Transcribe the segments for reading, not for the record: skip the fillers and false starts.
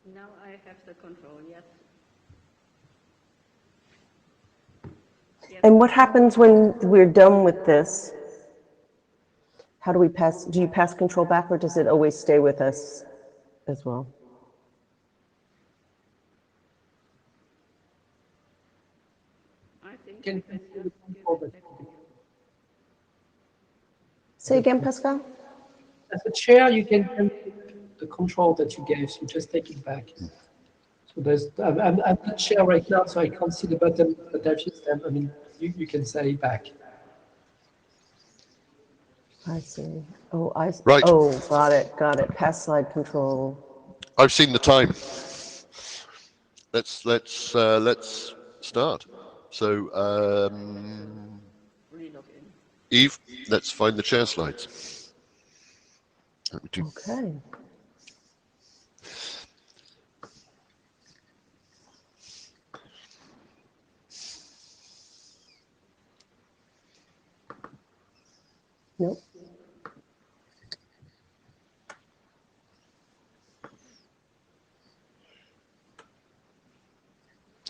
Now I have the control, yes. And what happens when we're done with this? How do we pass, do you pass control back, or does it always stay with us as well? I think Can you can control just the give control it that back you to you. Say again, Pascal? As a chair, you can take the control that you gave, so just take it back. So there's, I'm not chair right now, so I can't see the button, but I've just, I mean, you can say back. I see. Oh, Right. oh, got it. Pass slide control. I've seen the time. Let's start. So, Relog in. Eve, let's find the chair slides. Let me do. Okay. Nope.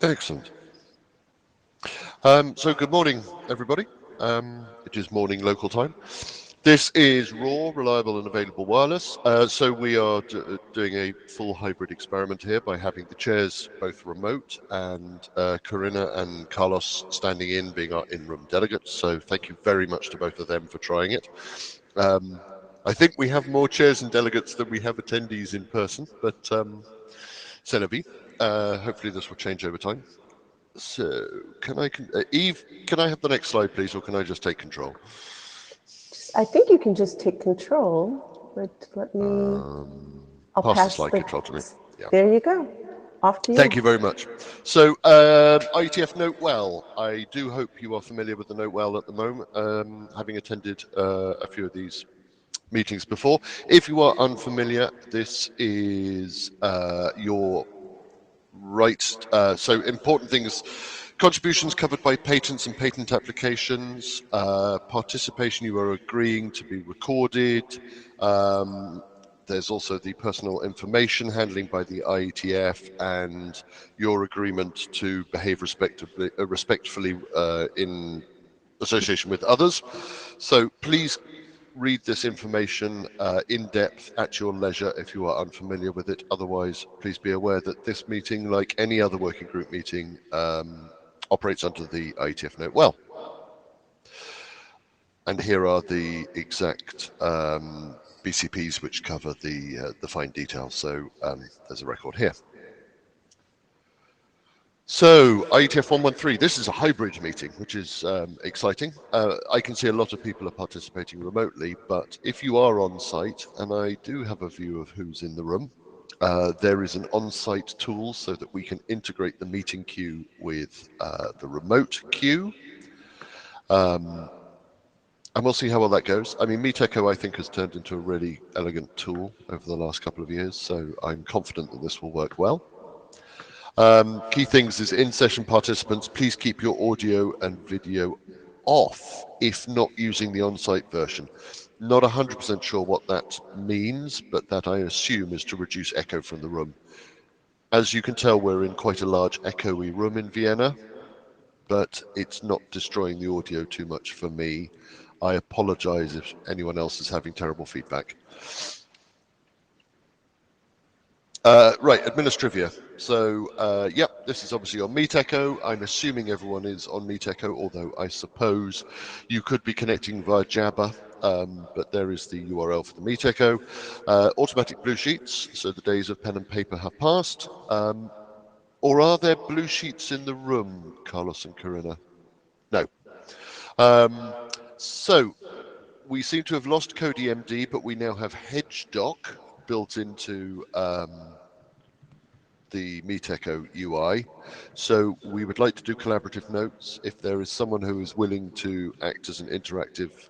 Excellent. So good morning, everybody. It is morning local time. This is raw, reliable and available wireless. So we are doing a full hybrid experiment here by having the chairs both remote and Corinna and Carlos standing in, being our in-room delegates. So thank you very much to both of them for trying it. I think we have more chairs and delegates than we have attendees in person, but c'est la vie. Hopefully this will change over time. So, Eve, can I have the next slide, please, or can I just take control? I think you can just take control, but let me, I'll pass the pass slide control to me. Yeah. There you go. Off to you. Thank you very much. So, IETF Note Well. I do hope you are familiar with the Note Well at the moment, having attended a few of these meetings before. If you are unfamiliar, this is your right. So important things: contributions covered by patents and patent applications, participation you are agreeing to be recorded. There's also the personal information handling by the IETF and your agreement to behave respectfully in association with others. So please read this information in depth at your leisure if you are unfamiliar with it. Otherwise, please be aware that this meeting, like any other working group meeting, operates under the IETF Note Well. And here are the exact BCPs which cover the fine details. So there's a record here. So IETF 113, this is a hybrid meeting, which is exciting. I can see a lot of people are participating remotely, but if you are on site, and I do have a view of who's in the room, there is an on-site tool so that we can integrate the meeting queue with the remote queue. And we'll see how well that goes. I mean, Meet Echo, I think, has turned into a really elegant tool over the last couple of years, so I'm confident that this will work well. Key things is in-session participants, please keep your audio and video off if not using the on-site version. Not 100% sure what that means, but that I assume is to reduce echo from the room. As you can tell, we're in quite a large echoey room in Vienna, but it's not destroying the audio too much for me. I apologize if anyone else is having terrible feedback. Right, Administrivia. So, yep, this is obviously on Meet Echo. I'm assuming everyone is on Meet Echo, although I suppose you could be connecting via Jabber, but there is the URL for the Meet Echo. Automatic blue sheets, so the days of pen and paper have passed. Or are there blue sheets in the room, Carlos and Corinna? No. So, we seem to have lost CodeEMD, but we now have HedgeDoc built into the Meet Echo UI. So we would like to do collaborative notes. If there is someone who is willing to act as an interactive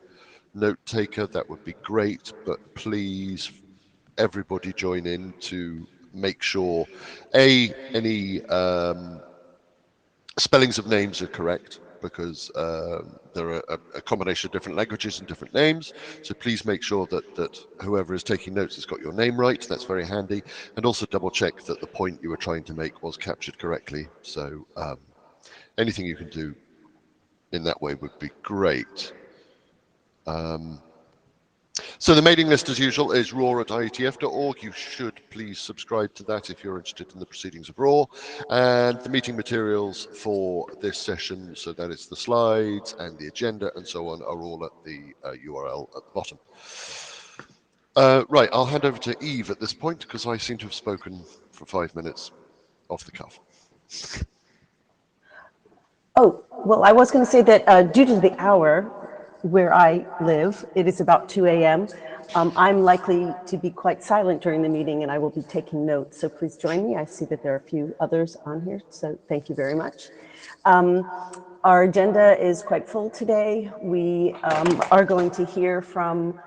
note taker, that would be great, but please everybody join in to make sure any spellings of names are correct, because there are a combination of different languages and different names, so please make sure that whoever is taking notes has got your name right. That's very handy, and also double check that the point you were trying to make was captured correctly. So anything you can do in that way would be great. So the mailing list, as usual, is raw@ietf.org. You should please subscribe to that if you're interested in the proceedings of RAW. And the meeting materials for this session, so that it's the slides and the agenda and so on, are all at the URL at the bottom. Right, I'll hand over to Eve at this point, because I seem to have spoken for 5 minutes off the cuff. Oh, well, I was going to say that due to the hour where I live, it is about 2 a.m. I'm likely to be quite silent during the meeting, and I will be taking notes. So please join me. I see that there are a few others on here, so thank you very much. Our agenda is quite full today. We are going to hear from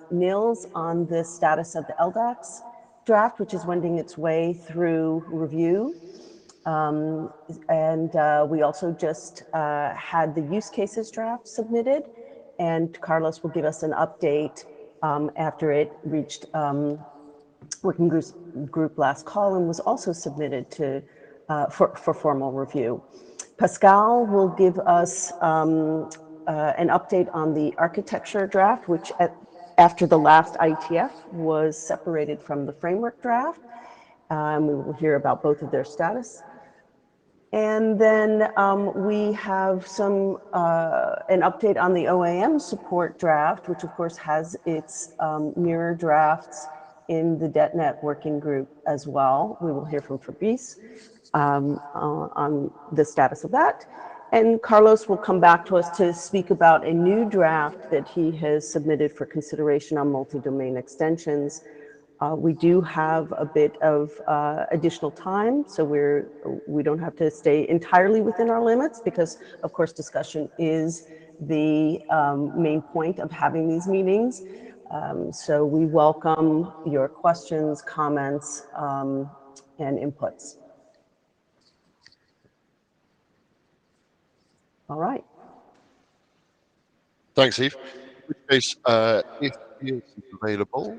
Nils on the status of the LDAX draft, which is wending its way through review. We also just had the use cases draft submitted, and Carlos will give us an update after it reached working group last call and was also submitted to for formal review. Pascal will give us an update on the architecture draft, which after the last IETF was separated from the framework draft. We will hear about both of their status. And then we have an update on the OAM support draft, which of course has its mirror drafts in the DetNet working group as well. We will hear from Fabrice on the status of that. And Carlos will come back to us to speak about a new draft that he has submitted for consideration on multi-domain extensions. We do have a bit of additional time, so we don't have to stay entirely within our limits, because of course discussion is the main point of having these meetings. So we welcome your questions, comments, and inputs. All right. Thanks, Eve. In which case, if he is available,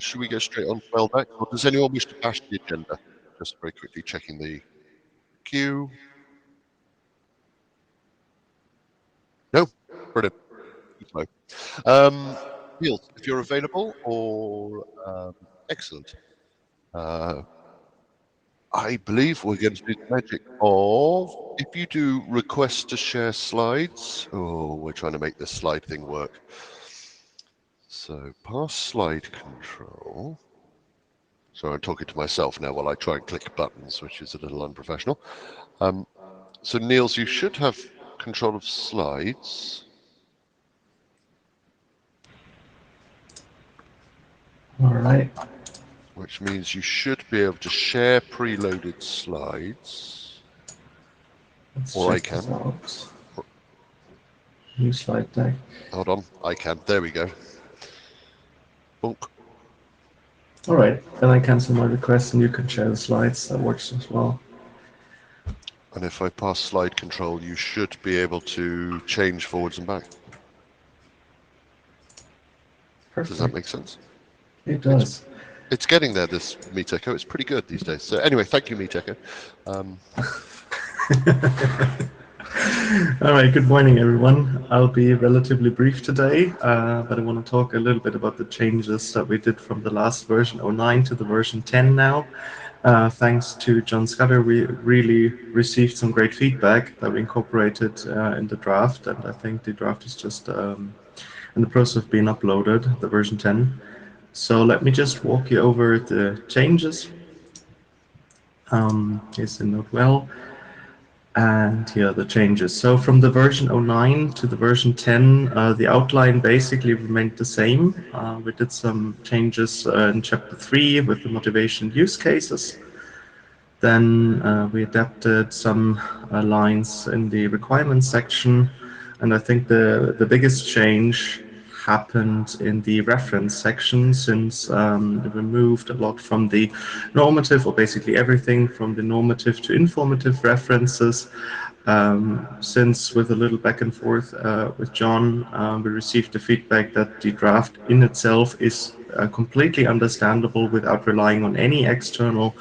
should we go straight on to LDAX, or does anyone wish to bash the agenda? Just very quickly checking the queue. No? Brilliant. Niels, if you're available, or excellent. I believe we're going to do the magic of, if you do request to share slides. Oh, we're trying to make this slide thing work. So pass slide control. So I'm talking to myself now while I try and click buttons, which is a little unprofessional. So Niels, you should have control of slides. All right. Which means you should be able to share preloaded slides. Or I can. New slide deck. Hold on, I can. There we go. Bonk. All right, then I cancel my request and you can share the slides. That works as well. And if I pass slide control, you should be able to change forwards and back. Perfect. Does that make sense? It does. It's getting there, this Meet Echo. It's pretty good these days. So anyway, thank you, Meet Echo. All right, good morning, everyone. I'll be relatively brief today, but I want to talk a little bit about the changes that we did from the last version 09 to the version 10 now. Thanks to John Scudder, we really received some great feedback that we incorporated in the draft, and I think the draft is just in the process of being uploaded, the version 10. So let me just walk you over the changes. Here's the note well. And here are the changes. So from the version 09 to the version 10, the outline basically remained the same. We did some changes in chapter 3 with the motivation use cases. Then we adapted some lines in the requirements section. And I think the biggest change happened in the reference section, since we moved a lot from the normative, or basically everything from the normative to informative references. Since with a little back and forth with John, we received the feedback that the draft in itself is completely understandable without relying on any external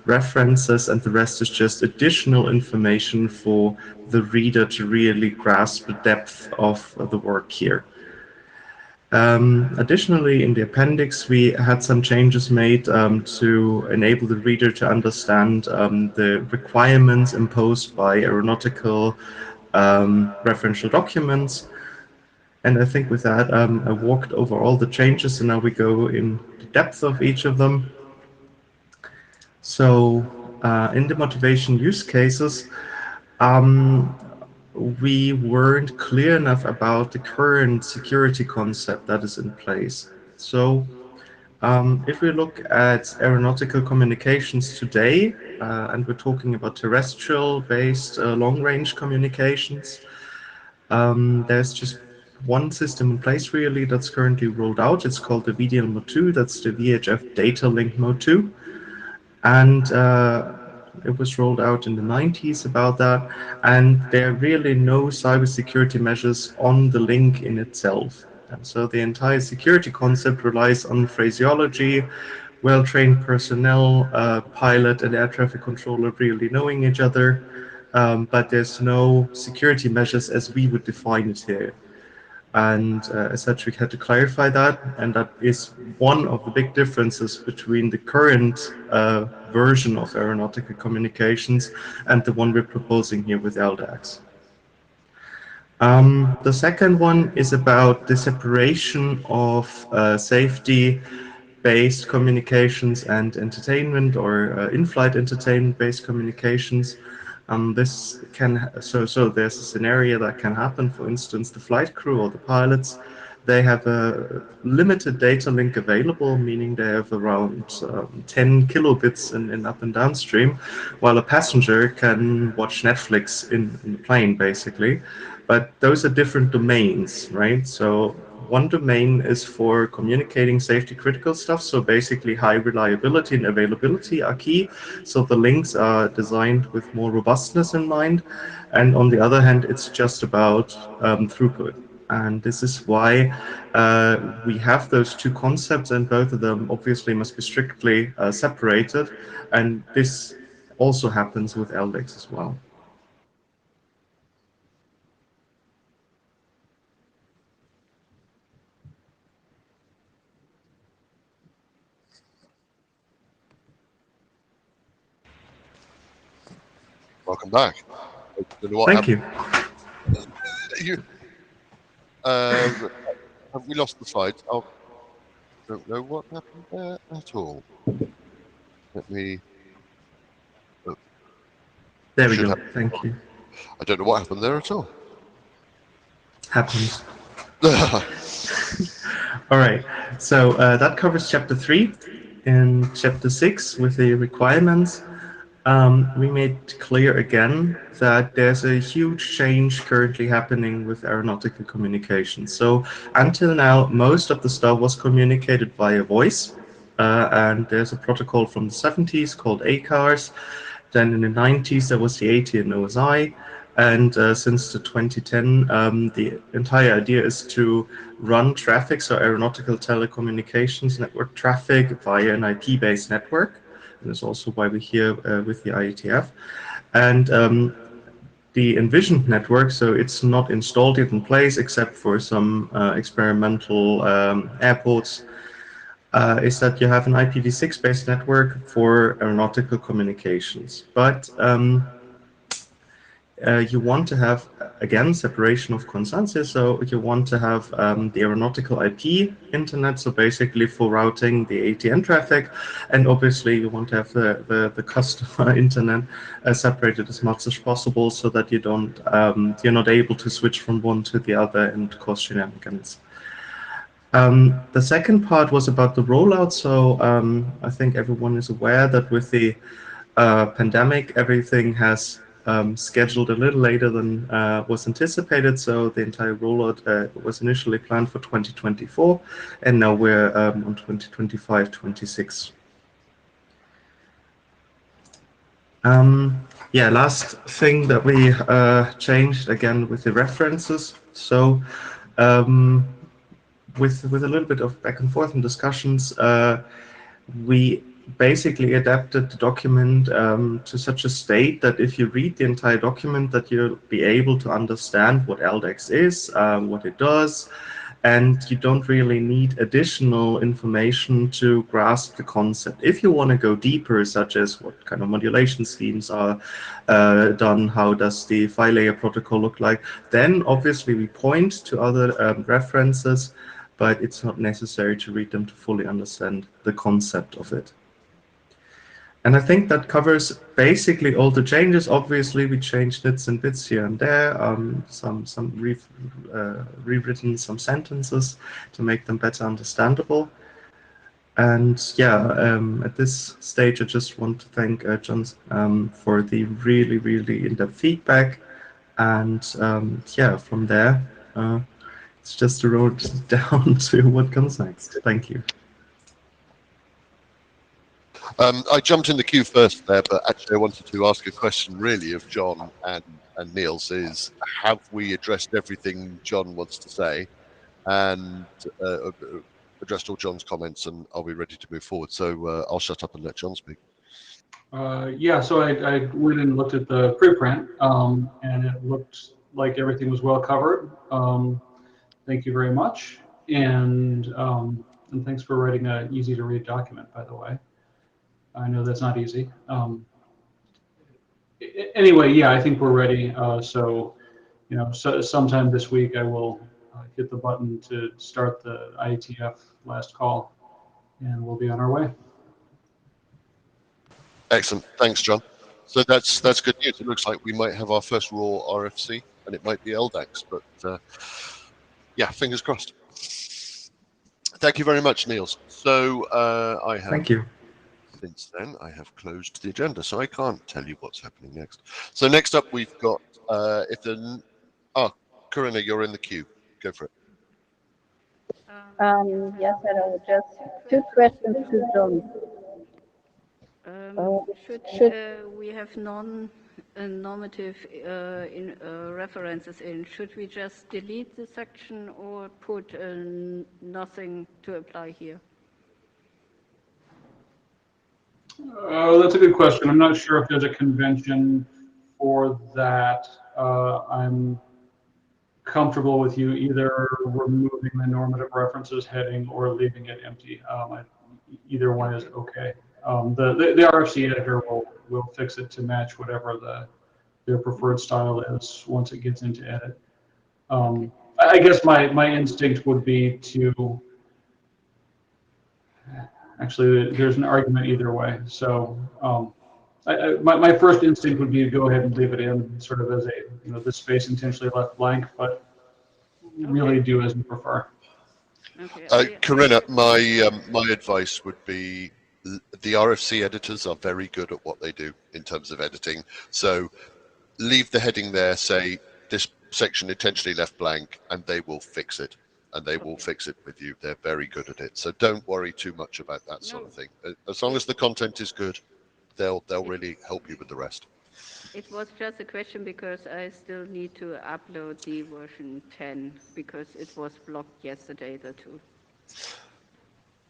references, and the rest is just additional information for the reader to really grasp the depth of the work here. Additionally, in the appendix, we had some changes made to enable the reader to understand the requirements imposed by aeronautical referential documents. And I think with that, I walked over all the changes, and now we go in the depth of each of them. So in the motivation use cases, we weren't clear enough about the current security concept that is in place. So if we look at aeronautical communications today, and we're talking about terrestrial-based long-range communications, there's just one system in place really that's currently rolled out. It's called the VDL Mode 2. That's the VHF Data Link Mode 2. And it was rolled out in the 90s about that. And there are really no cybersecurity measures on the link in itself. And so the entire security concept relies on phraseology, well-trained personnel, pilot and air traffic controller really knowing each other. But there's no security measures as we would define it here. And as such, we had to clarify that, and that is one of the big differences between the current version of aeronautical communications and the one we're proposing here with LDAX. The second one is about the separation of safety-based communications and entertainment or in-flight entertainment-based communications. This can so there's a scenario that can happen. For instance, the flight crew or the pilots, they have a limited data link available, meaning they have around 10 kilobits in up and downstream, while a passenger can watch Netflix in the plane, basically. But those are different domains, right? So one domain is for communicating safety critical stuff. So basically high reliability and availability are key. So the links are designed with more robustness in mind. And on the other hand, it's just about throughput. And this is why we have those two concepts, and both of them obviously must be strictly separated. And this also happens with LDAX as well. Welcome back. Thank you. We lost the slides. I don't know what happened there at all. Let me. Oh. There we go. Thank you. I don't know what happened there at all. Happens. All right. So that covers chapter 3. In chapter 6, with the requirements, we made clear again that there's a huge change currently happening with aeronautical communication. So until now, most of the stuff was communicated via voice, and there's a protocol from the 70s called ACARS. Then in the 90s, there was the ATN OSI. And since the 2010, the entire idea is to run traffic, so aeronautical telecommunications network traffic via an IP-based network. And that's also why we're here with the IETF. And the envisioned network, so it's not installed yet in place except for some experimental airports, is that you have an IPv6 based network for aeronautical communications. But you want to have, again, separation of consensus. So you want to have the aeronautical IP internet, so basically for routing the ATN traffic, and obviously you want to have the customer internet separated as much as possible, so that you don't you're not able to switch from one to the other and cause shenanigans. The second part was about the rollout. So I think everyone is aware that with the pandemic, everything has scheduled a little later than was anticipated. So the entire rollout was initially planned for 2024, and now we're on 2025-26. yeah, last thing that we changed again with the references. So with a little bit of back and forth and discussions, we basically adapted the document to such a state that if you read the entire document, that you'll be able to understand what LDAX is, what it does, and you don't really need additional information to grasp the concept. If you want to go deeper, such as what kind of modulation schemes are done, how does the file layer protocol look like, then obviously we point to other references, but it's not necessary to read them to fully understand the concept of it. And I think that covers basically all the changes. Obviously, we changed nits and bits here and there, rewritten some sentences to make them better understandable. And yeah, at this stage, I just want to thank John for the really, really in-depth feedback. And yeah, from there, it's just a road down to what comes next. Thank you. I jumped in the queue first there, but actually I wanted to ask a question really of John and Niels is, have we addressed everything John wants to say and addressed all John's comments, and are we ready to move forward? So I'll shut up and let John speak. Yeah, so I went and looked at the preprint, and it looked like everything was well covered. Thank you very much, and thanks for writing an easy to read document, by the way. I know that's not easy. Anyway, yeah, I think we're ready. So, you know, sometime this week I will hit the button to start the IETF last call, and we'll be on our way. Excellent, thanks, John. So that's good news. It looks like we might have our first raw RFC, and it might be LDAX, but yeah, fingers crossed. Thank you very much, Niels. So I have. Thank you. Since then, I have closed the agenda, so I can't tell you what's happening next. So next up, we've got Corinna, you're in the queue. Go for it. Yes, hello. Just two questions to John. Should we have non-normative references in? Should we just delete the section or put nothing to apply here? That's a good question. I'm not sure if there's a convention for that. I'm comfortable with you either removing the normative references heading or leaving it empty. Either one is okay. The RFC editor will fix it to match whatever their preferred style is once it gets into edit. I guess my instinct would be to. Actually, there's an argument either way. So my first instinct would be to go ahead and leave it in, sort of as a, you know, this space intentionally left blank, but really do as you prefer. Okay. Corinna, my advice would be the RFC editors are very good at what they do in terms of editing. So leave the heading there, say this section intentionally left blank, and they will fix it. And they will fix it with you. They're very good at it. So don't worry too much about that sort of thing. As long as the content is good, they'll really help you with the rest. It was just a question because I still need to upload the version 10 because it was blocked yesterday, the tool.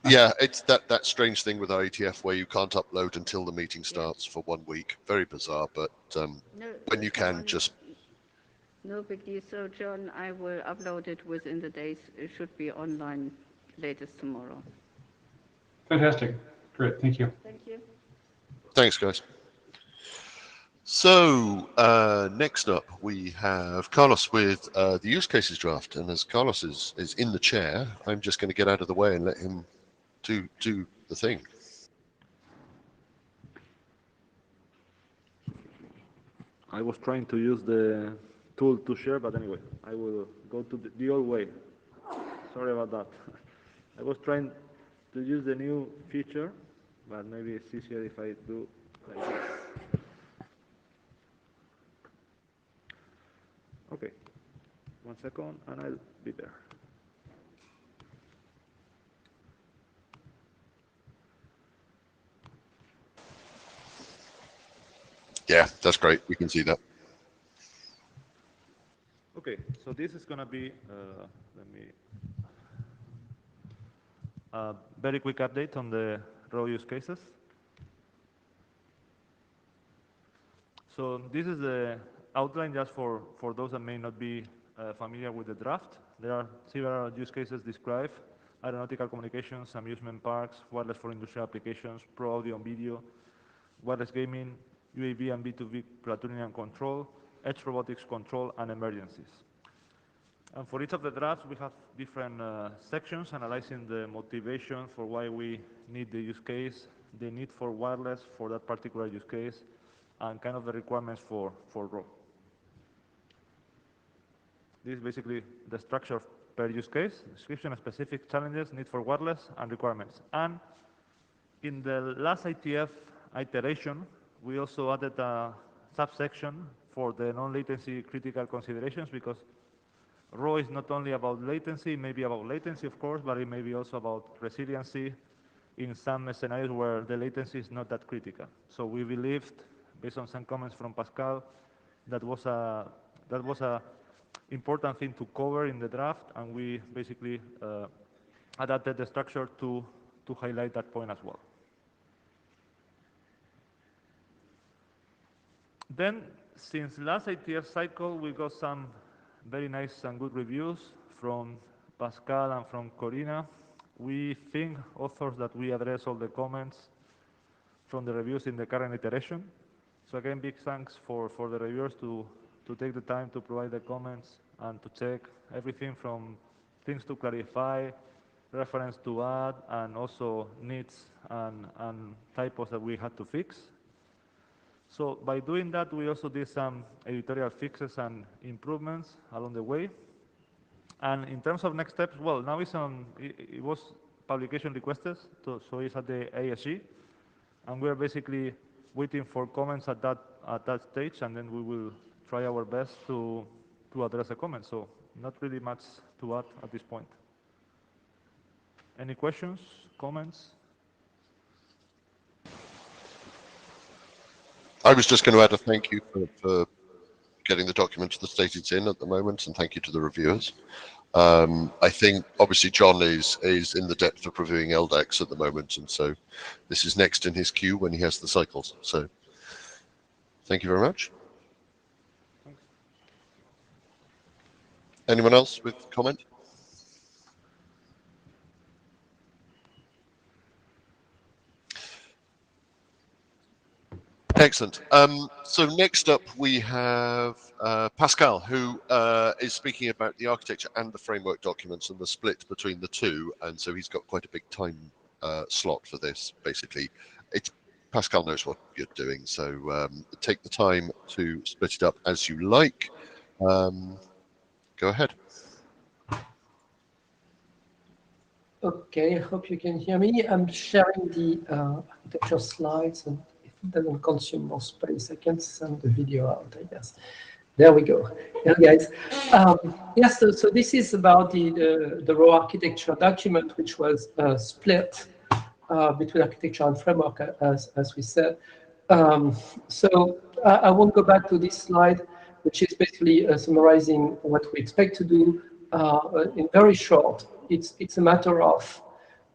Yeah, it's that strange thing with IETF where you can't upload until the meeting starts for 1 week. Very bizarre, but when you can, just... No big deal. So, John, I will upload it within the days. It should be online latest tomorrow. Fantastic. Great. Thank you. Thank you. Thanks, guys. So next up, we have Carlos with the use cases draft. And as Carlos is in the chair, I'm just going to get out of the way and let him do the thing. I was trying to use the tool to share, but anyway, I will go to the old way. Sorry about that. I was trying to use the new feature, but maybe it's easier if I do like this. Okay, 1 second, and I'll be there. Yeah, that's great. We can see that. Okay, so this is going to be, a very quick update on the raw use cases. So this is the outline just for those that may not be familiar with the draft. There are several use cases described: aeronautical communications, amusement parks, wireless for industrial applications, pro audio and video, wireless gaming, UAV and B2B platooning and control, edge robotics control, and emergencies. And for each of the drafts, we have different sections analyzing the motivation for why we need the use case, the need for wireless for that particular use case, and kind of the requirements for RAW. This is basically the structure per use case: description of specific challenges, need for wireless, and requirements. And in the last IETF iteration, we also added a subsection for the non-latency critical considerations, because RAW is not only about latency, it may be about latency, of course, but it may be also about resiliency in some scenarios where the latency is not that critical. So we believed, based on some comments from Pascal, that was a important thing to cover in the draft, and we basically adapted the structure to highlight that point as well. Then, since last IETF cycle, we got some very nice and good reviews from Pascal and from Corina. We think, authors, that we address all the comments from the reviews in the current iteration. So again, big thanks for the reviewers to take the time to provide the comments and to check everything from things to clarify, reference to add, and also needs and typos that we had to fix. So by doing that, we also did some editorial fixes and improvements along the way. And in terms of next steps, well, now it was publication requested, so it's at the ASG, and we're basically waiting for comments at that stage, and then we will try our best to address the comments. So not really much to add at this point. Any questions, comments? I was just going to add a thank you for getting the document to the state it's in at the moment, and thank you to the reviewers. I think obviously John is in the depth of reviewing LDACs at the moment, and so this is next in his queue when he has the cycles. So thank you very much. Thanks. Anyone else with comment? Excellent. So next up we have Pascal, who is speaking about the architecture and the framework documents and the split between the two, and so he's got quite a big time slot for this. Basically, Pascal knows what you're doing, so take the time to split it up as you like. Go ahead. Okay, I hope you can hear me. I'm sharing the architecture slides, and if it doesn't consume more space, I can send the video out, I guess. There we go. Yeah, guys. Yes, so this is about the raw architecture document, which was split between architecture and framework, as we said. So I won't go back to this slide, which is basically summarizing what we expect to do in very short. It's a matter of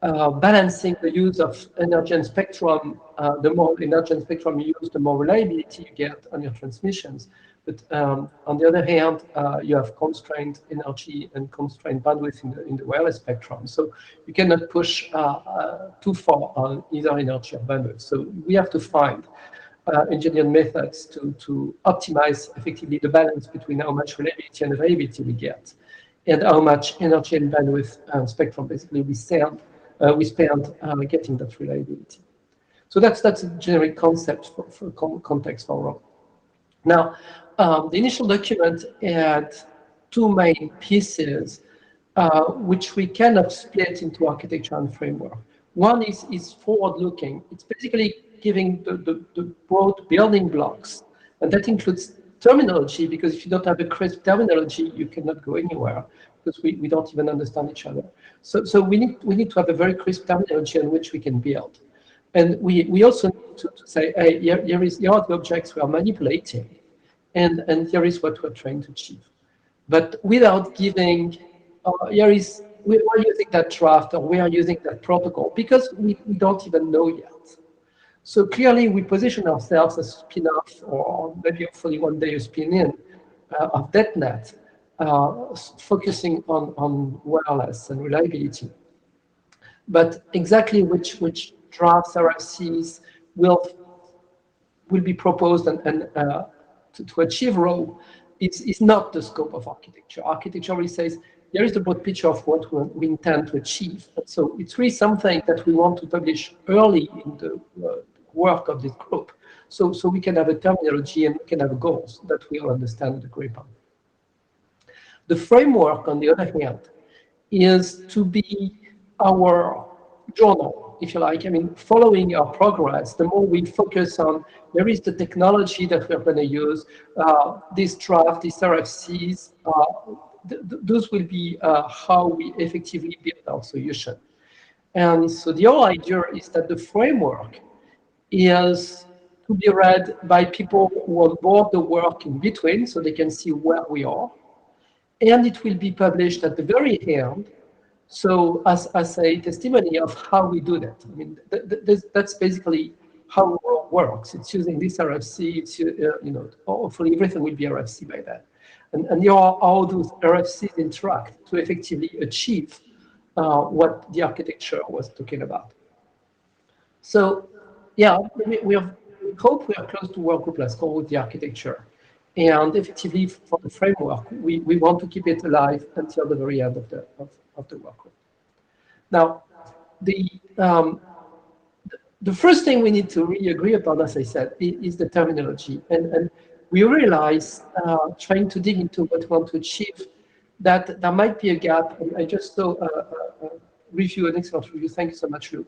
balancing the use of energy and spectrum. The more energy and spectrum you use, the more reliability you get on your transmissions. But on the other hand, you have constrained energy and constrained bandwidth in the wireless spectrum. So you cannot push too far on either energy or bandwidth. So we have to find engineered methods to optimize effectively the balance between how much reliability and availability we get, and how much energy and bandwidth spectrum basically we spend getting that reliability. So that's a generic concept for context for RAW. Now, the initial document had two main pieces, which we kind of split into architecture and framework. One is forward-looking. It's basically giving the broad building blocks, and that includes terminology, because if you don't have a crisp terminology, you cannot go anywhere, because we don't even understand each other. So we need to have a very crisp terminology on which we can build. And we also need to say, hey, here are the objects we are manipulating, and here is what we're trying to achieve. But without giving, we are using that draft, or we are using that protocol, because we don't even know yet. So clearly, we position ourselves as spin-off, or maybe hopefully one day a spin-in of DetNet, focusing on wireless and reliability. But exactly which drafts RFCs will be proposed and to achieve RAW is not the scope of architecture. Architecture really says there is the broad picture of what we intend to achieve. And so it's really something that we want to publish early in the work of this group, so we can have a terminology and we can have goals that we all understand and agree upon. The framework, on the other hand, is to be our journal, if you like. I mean, following our progress, the more we focus on, there is the technology that we're going to use, this draft, these RFCs, those will be how we effectively build our solution. And so the whole idea is that the framework is to be read by people who onboard the work in between, so they can see where we are. And it will be published at the very end, so as a testimony of how we do that. I mean, that's basically how it works. It's using this RFC. It's hopefully everything will be RFC by then, and all those RFCs interact to effectively achieve what the architecture was talking about. So, yeah, we hope we are close to work group last call with the architecture. And effectively, for the framework, we want to keep it alive until the very end of the work group. Now, the first thing we need to really agree upon, as I said, is the terminology. And we realize, trying to dig into what we want to achieve, that there might be a gap. And I just saw an excellent review. Thank you so much, Lou.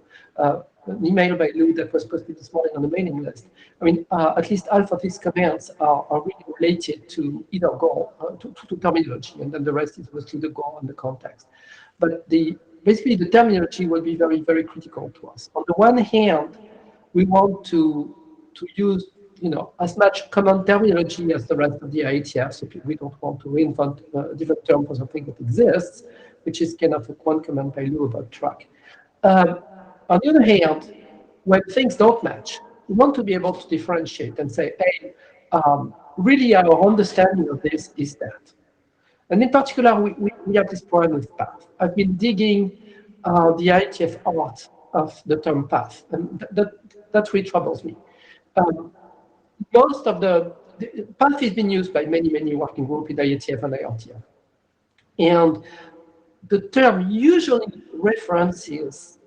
An email by Lou that was posted this morning on the mailing list. I mean, at least half of his comments are really related to either goal, to terminology, and then the rest is mostly the goal and the context. But basically the terminology will be very, very critical to us. On the one hand, we want to use as much common terminology as the rest of the IETF, so we don't want to reinvent a different term for something that exists, which is kind of one comment by Lou about track. On the other hand, when things don't match, we want to be able to differentiate and say, hey, really our understanding of this is that. And in particular, we have this problem with path. I've been digging the IETF art of the term path, and that really troubles me. Most of the path has been used by many working groups in IETF and IRTF. And the term usually references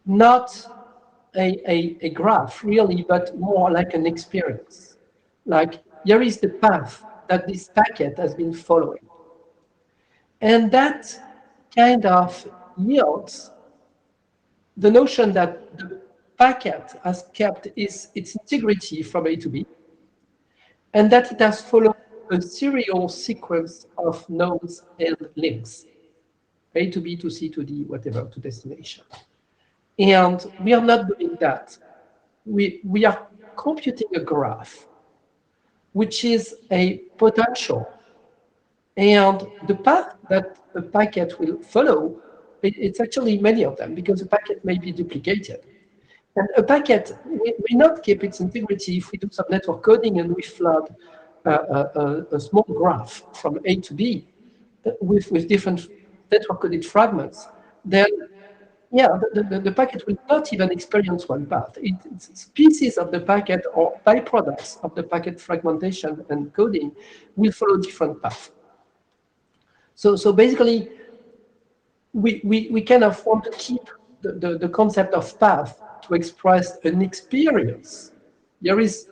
not a graph, really, but more like an experience. Like, here is the path that this packet has been following. And that kind of yields the notion that the packet has kept its integrity from A to B, and that it has followed a serial sequence of nodes and links, A to B to C to D, whatever, to destination. And we are not doing that. We are computing a graph, which is a potential. And the path that a packet will follow, it's actually many of them, because a packet may be duplicated. And a packet will not keep its integrity if we do some network coding and we flood a small graph from A to B with different network coded fragments. Then, yeah, the packet will not even experience one path. It's pieces of the packet or byproducts of the packet fragmentation and coding will follow different paths. So basically, we kind of want to keep the concept of path to express an experience. There is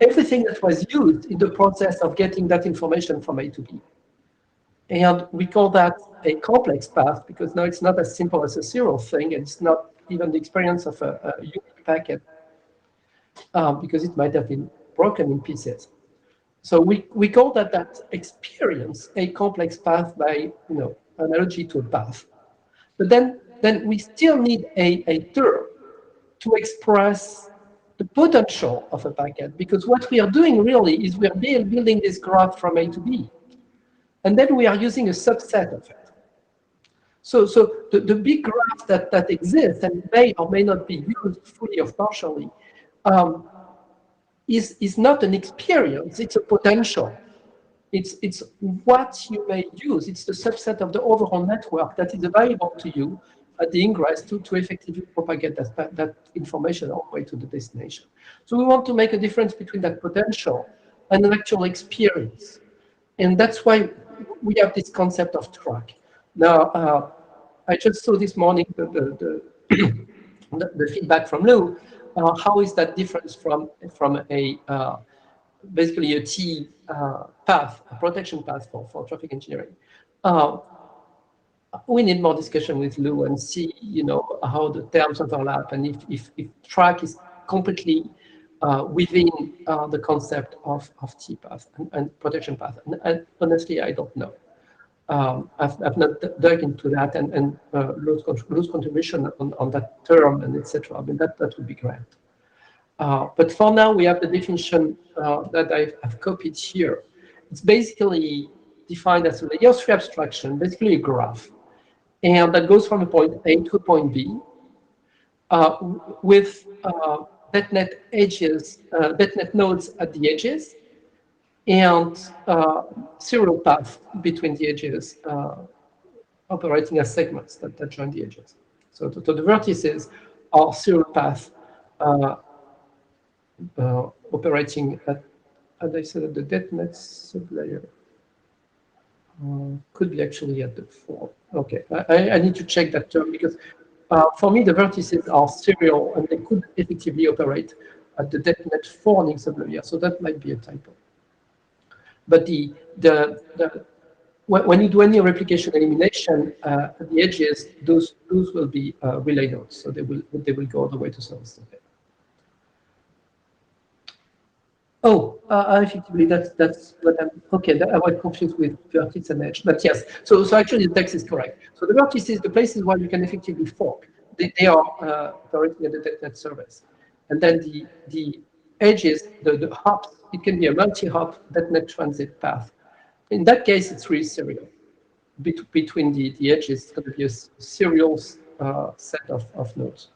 everything that was used in the process of getting that information from A to B. And we call that a complex path, because now it's not as simple as a serial thing, and it's not even the experience of a unique packet, because it might have been broken in pieces. So we call that experience a complex path by analogy to a path. But then we still need a term to express the potential of a packet, because what we are doing really is we are building this graph from A to B, and then we are using a subset of it. So the big graph that exists and may or may not be used fully or partially is not an experience, it's a potential. It's what you may use. It's the subset of the overall network that is available to you at the ingress to effectively propagate that information all the way to the destination. So we want to make a difference between that potential and an actual experience. And that's why we have this concept of track. Now, I just saw this morning the feedback from Lou. How is that difference from a basically a T path, a protection path for traffic engineering? We need more discussion with Lou and see, how the terms overlap, and if track is completely within the concept of T path and protection path. And honestly, I don't know. I've not dug into that, and Lou's contribution on that term and etc. I mean, that would be great. But for now, we have the definition that I've copied here. It's basically defined as a layer 3 abstraction, basically a graph. And that goes from a point A to a point B with .NET edges, .NET nodes at the edges, and serial path between the edges operating as segments that join the edges. So the vertices are serial path operating at, as I said, at the .NET sublayer. Could be actually at the 4. Okay, I need to check that term, because for me the vertices are serial and they could effectively operate at the .NET 4 link sublayer. So that might be a typo. But when you do any replication elimination at the edges, those will be relay nodes, so they will go all the way to service. Oh, effectively, that's what I'm. Okay, I was confused with vertex and edge, but yes. So actually, the text is correct. So the vertices, the places where you can effectively fork, they are operating at the .NET service, and then the edges, the hops, it can be a multi-hop .NET transit path. In that case, it's really serial. Between the edges, it's going to be a serial set of nodes.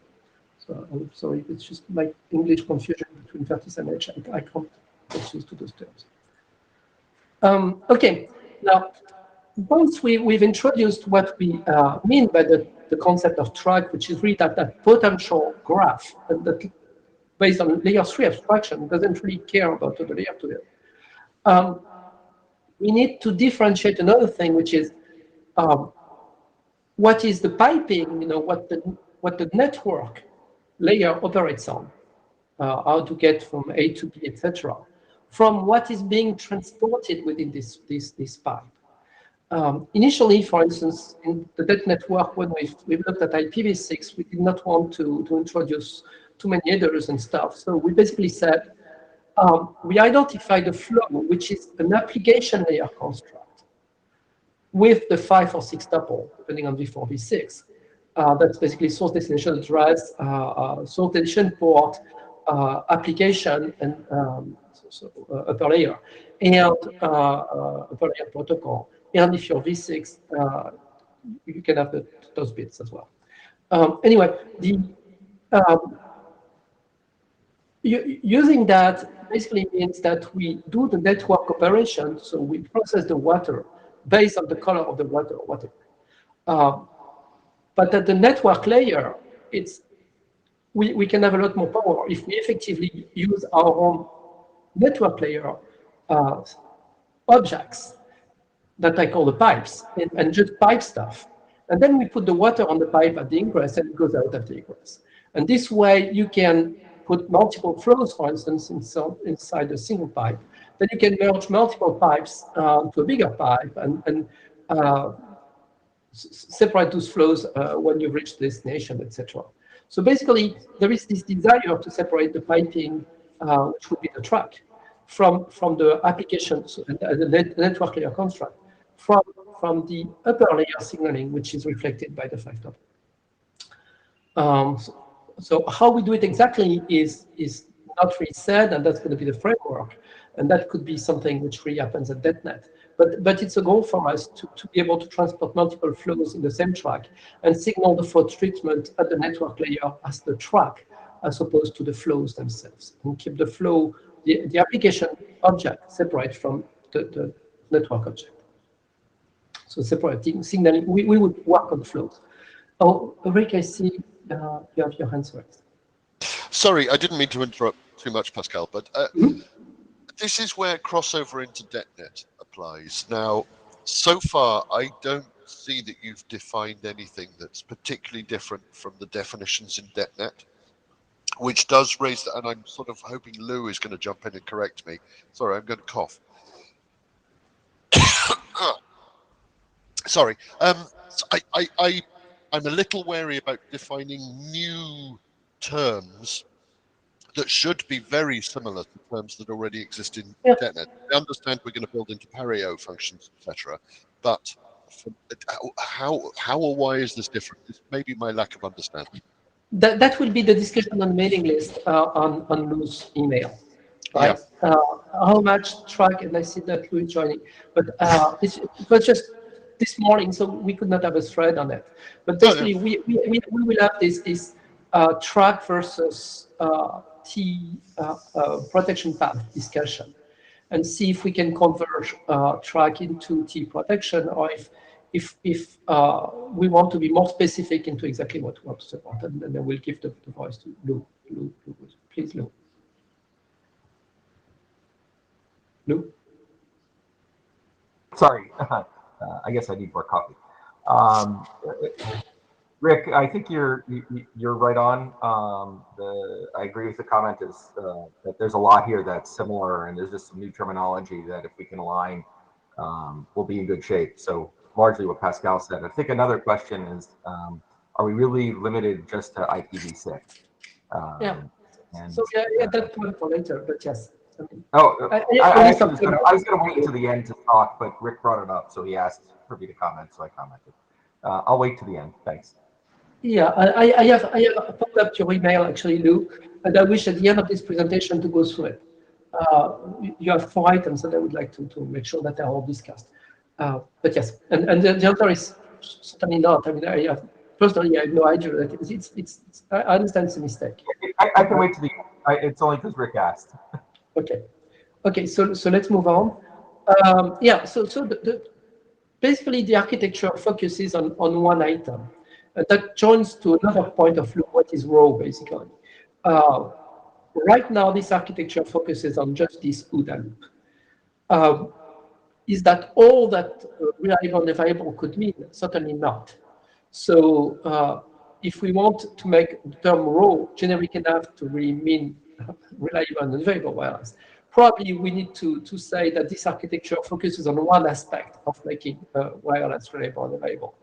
So I'm sorry, it's just my English confusion between vertex and edge. I can't get used to those terms. Okay, now once we've introduced what we mean by the concept of track, which is really that potential graph, and that based on layer 3 abstraction, doesn't really care about the layer 2. We need to differentiate another thing, which is what is the piping, what the network layer operates on, how to get from A to B, etc., from what is being transported within this pipe. Initially, for instance, in the .NET network, when we've looked at IPv6, we did not want to introduce too many headers and stuff. So we basically said, we identified a flow, which is an application layer construct with the 5 or 6 tuple, depending on v4, v6. That's basically source destination address, source destination port, application, and upper layer, and upper layer protocol. And if you're v6, you can have those bits as well. Anyway, using that basically means that we do the network operation, so we process the water based on the color of the water. But at the network layer, we can have a lot more power if we effectively use our own network layer objects that I call the pipes, and just pipe stuff. And then we put the water on the pipe at the ingress, and it goes out at the egress. And this way, you can put multiple flows, for instance, inside a single pipe. Then you can merge multiple pipes to a bigger pipe and separate those flows when you reach the destination, etc. So basically, there is this desire to separate the piping, which would be the track, from the applications and the network layer construct, from the upper layer signaling, which is reflected by the 5 tuple. So how we do it exactly is not really said, and that's going to be the framework. And that could be something which really happens at DetNet. But it's a goal for us to be able to transport multiple flows in the same track and signal the fault treatment at the network layer as the track, as opposed to the flows themselves, and keep the flow, the application object separate from the network object. So separating signaling, we would work on the flows. Oh, Rick, I see you have your hands raised. Sorry, I didn't mean to interrupt too much, Pascal, but this is where crossover into DetNet applies. Now, so far, I don't see that you've defined anything that's particularly different from the definitions in DetNet, which does raise that, and I'm sort of hoping Lou is going to jump in and correct me. Sorry, I'm going to cough. Sorry. I'm a little wary about defining new terms that should be very similar to terms that already exist in DetNet. I understand we're going to build into Pareo functions, etc. But how or why is this different? This may be my lack of understanding. That will be the discussion on the mailing list on Lou's email, right? Yeah. How much track, and I see that Lou is joining, but it was just this morning, so we could not have a thread on it. But basically, we will have this track versus T protection path discussion, and see if we can converge track into T protection, or if we want to be more specific into exactly what we want to support, and then we'll give the voice to Lou. Please, Lou. Lou? Sorry, I guess I need more coffee. Rick, I think you're right on. I agree with the comment is that there's a lot here that's similar, and there's just some new terminology that if we can align, we'll be in good shape. So largely what Pascal said. I think another question is, are we really limited just to IPv6? Yeah. And, so yeah, that point for later, but yes. I mean, I was going to wait to the end to talk, but Rick brought it up, so he asked for me to comment, so I commented. I'll wait to the end. Thanks. Yeah, I have popped up your email actually, Lou, and I wish at the end of this presentation to go through it. You have 4 items that I would like to make sure that they're all discussed. But yes, and the answer is certainly not. I mean, personally, I have no idea that it's I understand it's a mistake. I can wait to the end. It's only because Rick asked. Okay. So let's move on. Yeah. So basically the architecture focuses on one item. That joins to another point of view, what is raw, basically. Right now, this architecture focuses on just this OODA loop. Is that all that reliable and available could mean? Certainly not. So if we want to make the term raw generic enough to really mean reliable and available wireless, probably we need to say that this architecture focuses on one aspect of making wireless reliable and available.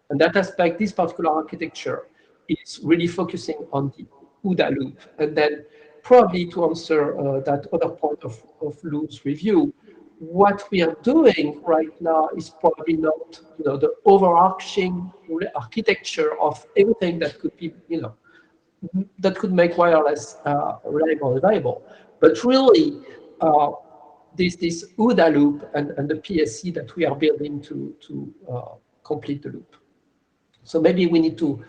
And that aspect, this particular architecture, is really focusing on the OODA loop. And then probably to answer that other point of Lou's review, what we are doing right now is probably not, the overarching architecture of everything that could be, that could make wireless reliable and available. But really, this OODA loop and the PSC that we are building to complete the loop. So maybe we need to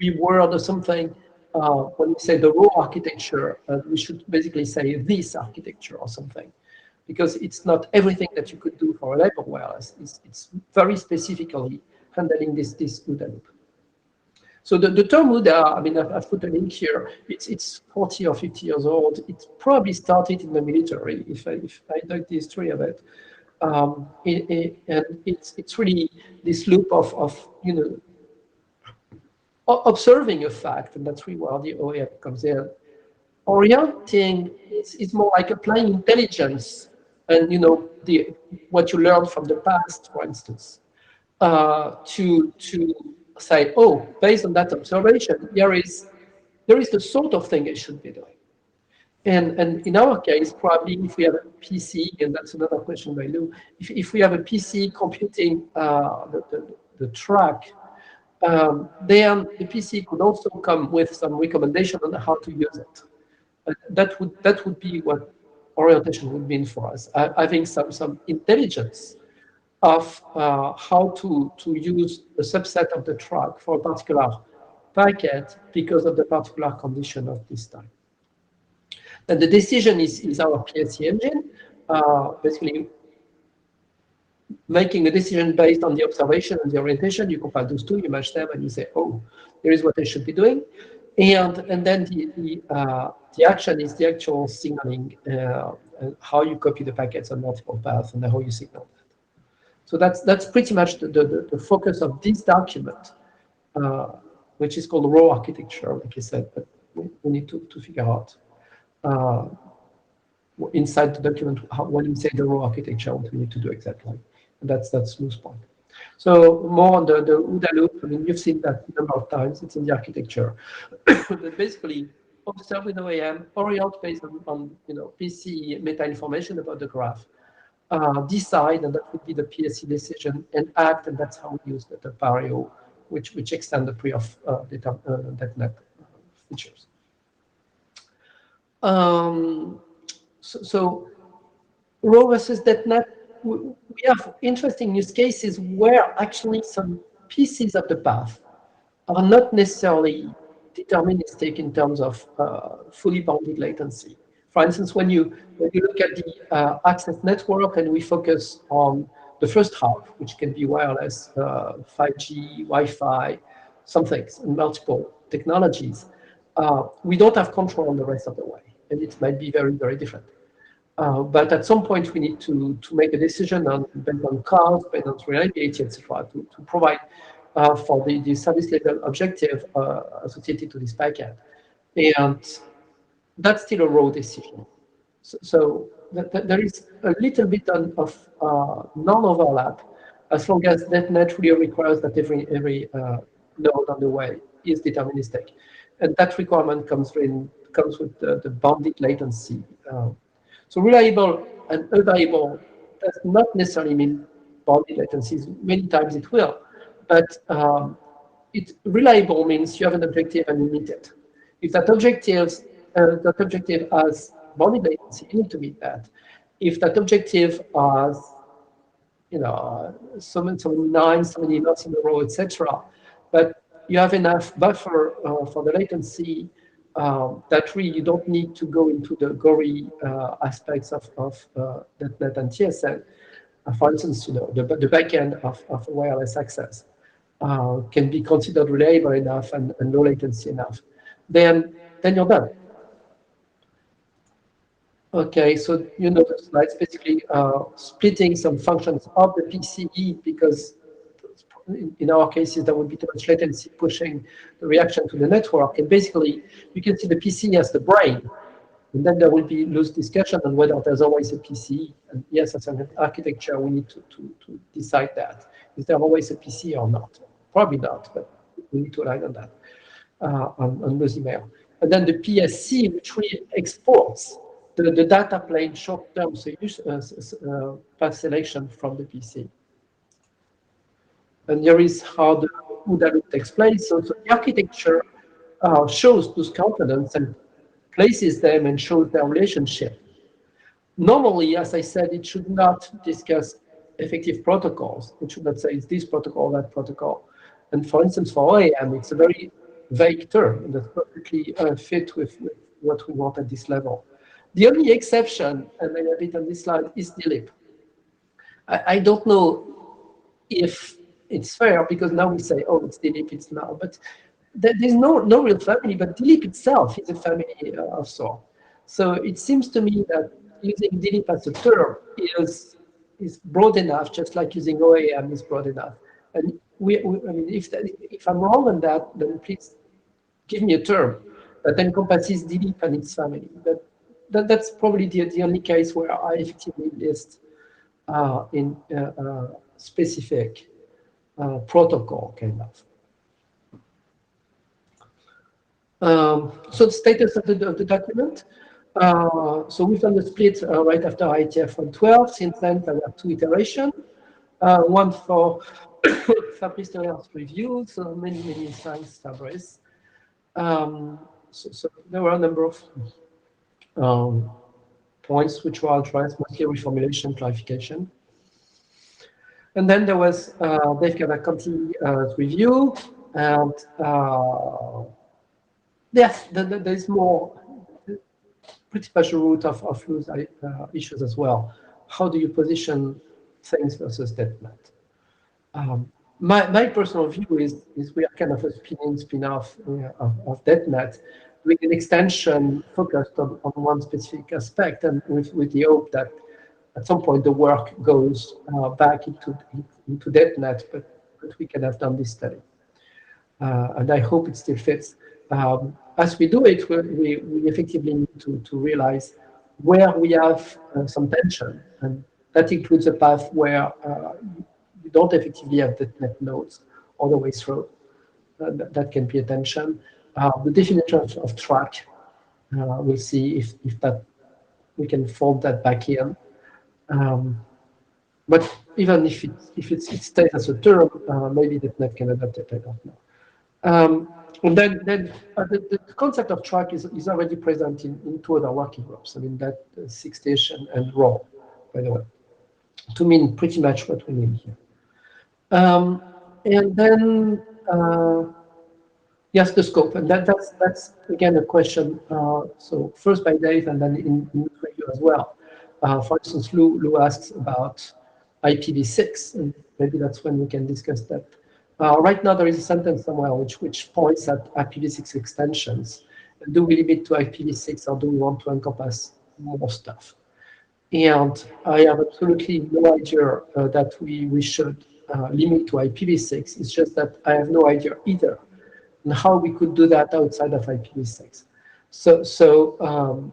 reword or something. When we say the raw architecture, we should basically say this architecture or something, because it's not everything that you could do for reliable wireless. It's very specifically handling this OODA loop. So the term OODA, I mean, I've put a link here. It's 40 or 50 years old. It probably started in the military, if I know the history of it. And it's really this loop of observing a fact, and that's really where the OEM comes in. Orienting is more like applying intelligence, and what you learned from the past, for instance, to say, oh, based on that observation, there is the sort of thing I should be doing. And in our case, probably if we have a PC, and that's another question by Lou, if we have a PC computing the track, Then the PC could also come with some recommendation on how to use it. That would be what orientation would mean for us. Having some intelligence of how to use a subset of the track for a particular packet because of the particular condition of this time. And the decision is our PSC engine, basically making a decision based on the observation and the orientation. You compile those two, you match them, and you say, oh, here is what I should be doing. And then the action is the actual signaling, and how you copy the packets on multiple paths and how you signal that. So that's pretty much the focus of this document, which is called raw architecture, like I said, but we need to figure out inside the document when we say the raw architecture, what we need to do exactly. And that's smooth point. So more on the OODA loop. I mean, you've seen that a number of times. It's in the architecture. But basically, observe with OAM, orient based on PC meta information about the graph. Decide, and that would be the PSC decision, and act, and that's how we use the PAREO, which extend the pre-off DetNet features. So raw versus DetNet, we have interesting use cases where actually some pieces of the path are not necessarily deterministic in terms of fully bounded latency. For instance, when you look at the access network and we focus on the first half, which can be wireless, 5G, Wi-Fi, some things, and multiple technologies, we don't have control on the rest of the way, and it might be very, very different. But at some point, we need to make a decision based on cost, based on reliability, etc., to provide for the service level objective associated to this packet. And that's still a raw decision. So there is a little bit of non-overlap, as long as DetNet really requires that every node on the way is deterministic. And that requirement comes with the bounded latency. So reliable and unreliable does not necessarily mean bounded latencies. Many times it will, but reliable means you have an objective and you meet it. If that objective has bounded latency, you need to meet that. If that objective has, so many nines, so many knots in a row, etc., but you have enough buffer for the latency that really you don't need to go into the gory aspects of DetNet and TSN. For instance, the backend of wireless access can be considered reliable enough and low latency enough. Then you're done. Okay, so the slides basically splitting some functions of the PCE, because in our cases, there would be too much latency pushing the reaction to the network. And basically, you can see the PCE as the brain. And then there will be loose discussion on whether there's always a PCE. And yes, as an architecture, we need to decide that. Is there always a PCE or not? Probably not, but we need to align on that, on loose email. And then the PSC, which really exports the data plane short-term path selection from the PC. And here is how the OODA loop takes place. So the architecture shows those components and places them and shows their relationship. Normally, as I said, it should not discuss effective protocols. It should not say it's this protocol, that protocol. And for instance, for OAM, it's a very vague term that perfectly fit with what we want at this level. The only exception, and I have it on this slide, is DLIP. I don't know if it's fair, because now we say, oh, it's DLIP, it's now. But there's no real family, but DLIP itself is a family of sorts. So it seems to me that using DLIP as a term is broad enough, just like using OAM is broad enough. And I mean, if I'm wrong on that, then please give me a term that encompasses DLIP and its family. But that's probably the only case where I effectively list in specific protocol, kind of. So the status of the document. So we've done the split right after IETF 112. Since then, there were 2 iterations. One for Fabrice Lerner's review, so many thanks, Fabrice. So there were a number of points which were addressed, mostly reformulation, clarification. And then there was Dave Cavalcanti's review, and yes, there's more, pretty much a root of loose issues as well. How do you position things versus DetNet? My personal view is we are kind of a spin-off of DetNet, with an extension focused on one specific aspect, and with the hope that at some point the work goes back into DetNet, but we can have done this study. And I hope it still fits. As we do it, we effectively need to realize where we have some tension, and that includes a path where you don't effectively have DetNet nodes all the way through. That can be a tension. The definition of track, we'll see if that we can fold that back in. But even if it stays as a term, maybe DetNet can adapt it. I don't know. And then the concept of track is already present in two other working groups. I mean, that Sixtish and raw, by the way, to mean pretty much what we mean here. And then yes, the scope, and that's again a question. So first by Dave, and then in review as well. For instance, Lou asks about IPv6, and maybe that's when we can discuss that. Right now, there is a sentence somewhere which points at IPv6 extensions. And do we limit to IPv6, or do we want to encompass more stuff? And I have absolutely no idea that we should limit to IPv6. It's just that I have no idea either on how we could do that outside of IPv6. So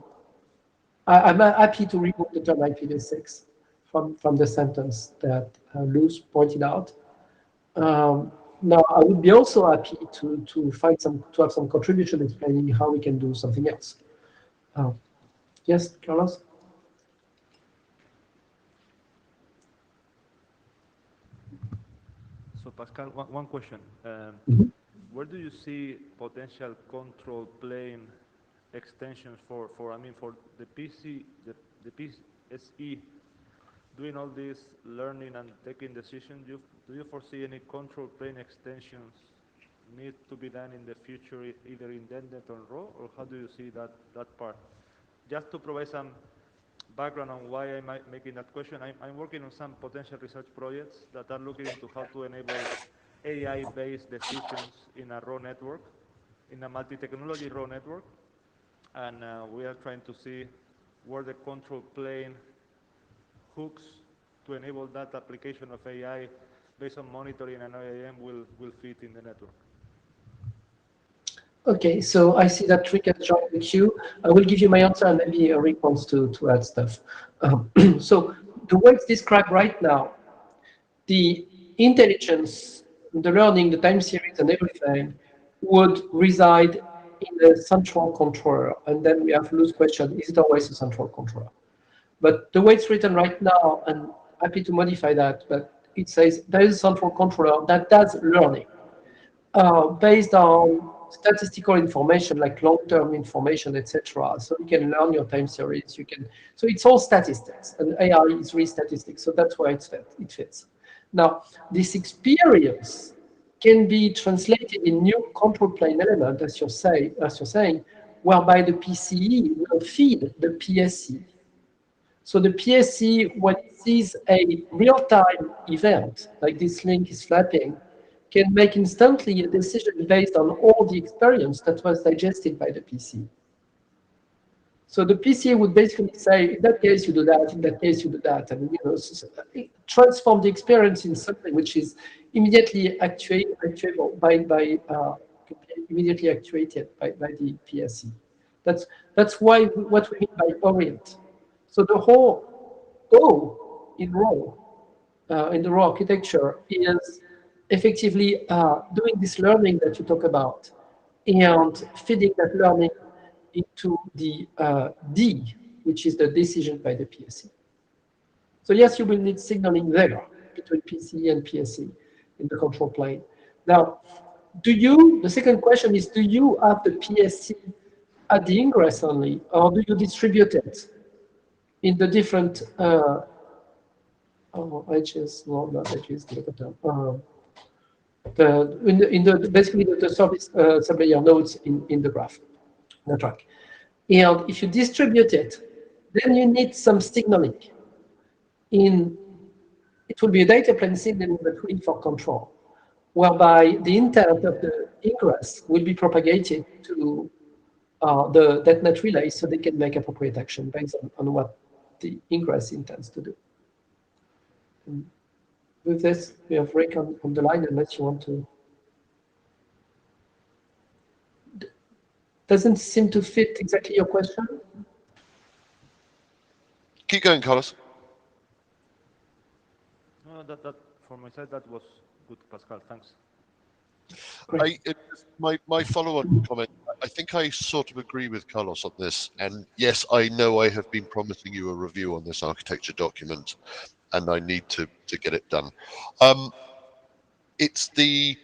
I'm happy to remove the term IPv6 from the sentence that Luz pointed out. Now, I would be also happy to have some contribution explaining how we can do something else. Yes, Carlos? So Pascal, one question. Where do you see potential control plane extensions for the PSE doing all this learning and taking decisions? Do you foresee any control plane extensions need to be done in the future, either in DetNet or RAW, or how do you see that part? Just to provide some background on why I'm making that question, I'm working on some potential research projects that are looking into how to enable AI-based decisions in a RAW network, in a multi-technology RAW network, and we are trying to see where the control plane hooks to enable that application of AI based on monitoring and IAM will fit in the network. Okay, so I see that Trick has joined the queue. I will give you my answer and maybe a response to add stuff. So the way it's described right now, the intelligence, the learning, the time series and everything would reside in a central controller. And then we have Lou's question, is it always a central controller? But the way it's written right now, and happy to modify that, but it says there is a central controller that does learning based on statistical information like long-term information, etc. So you can learn your time series. So it's all statistics, and AI is really statistics. So that's why it fits. Now, this experience can be translated in new control plane element, as you're saying, whereby the PCE will feed the PSE. So the PSE, when it sees a real-time event, like this link is flapping, can make instantly a decision based on all the experience that was digested by the PCE. So the PCE would basically say, in that case, you do that, in that case, you do that, and transform the experience in something which is immediately actuable immediately actuated by the PSE. That's why what we mean by orient. So the whole O in RAW, in the RAW architecture, is effectively doing this learning that you talk about and feeding that learning into the D, which is the decision by the PSE. So yes, you will need signaling there between PCE and PSE. in the control plane. Now, the second question is, do you have the PSC at the ingress only, or do you distribute it in the different edges? No, not edges. Basically the service sublayer nodes in the graph, the track. And if you distribute it, then you need some signaling. It will be a data plane signaling between for control, whereby the intent of the ingress will be propagated to that net relay, so they can make appropriate action based on what the ingress intends to do. And with this, we have Rick on the line, unless you want to. Doesn't seem to fit exactly your question. Keep going, Carlos. No, that from my side, that was good, Pascal. Thanks. My follow-on comment, I think I sort of agree with Carlos on this. And yes, I know I have been promising you a review on this architecture document, and I need to get it done. It's the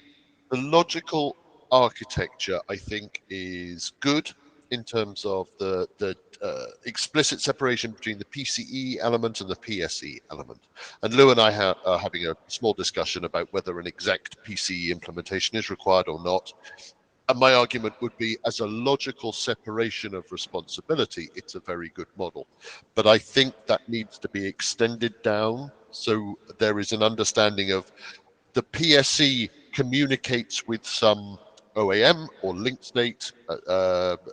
logical architecture, I think, is good in terms of the explicit separation between the PCE element and the PSE element. And Lou and I are having a small discussion about whether an exact PCE implementation is required or not. And my argument would be, as a logical separation of responsibility, it's a very good model. But I think that needs to be extended down, so there is an understanding of the PSE communicates with some OAM or linked state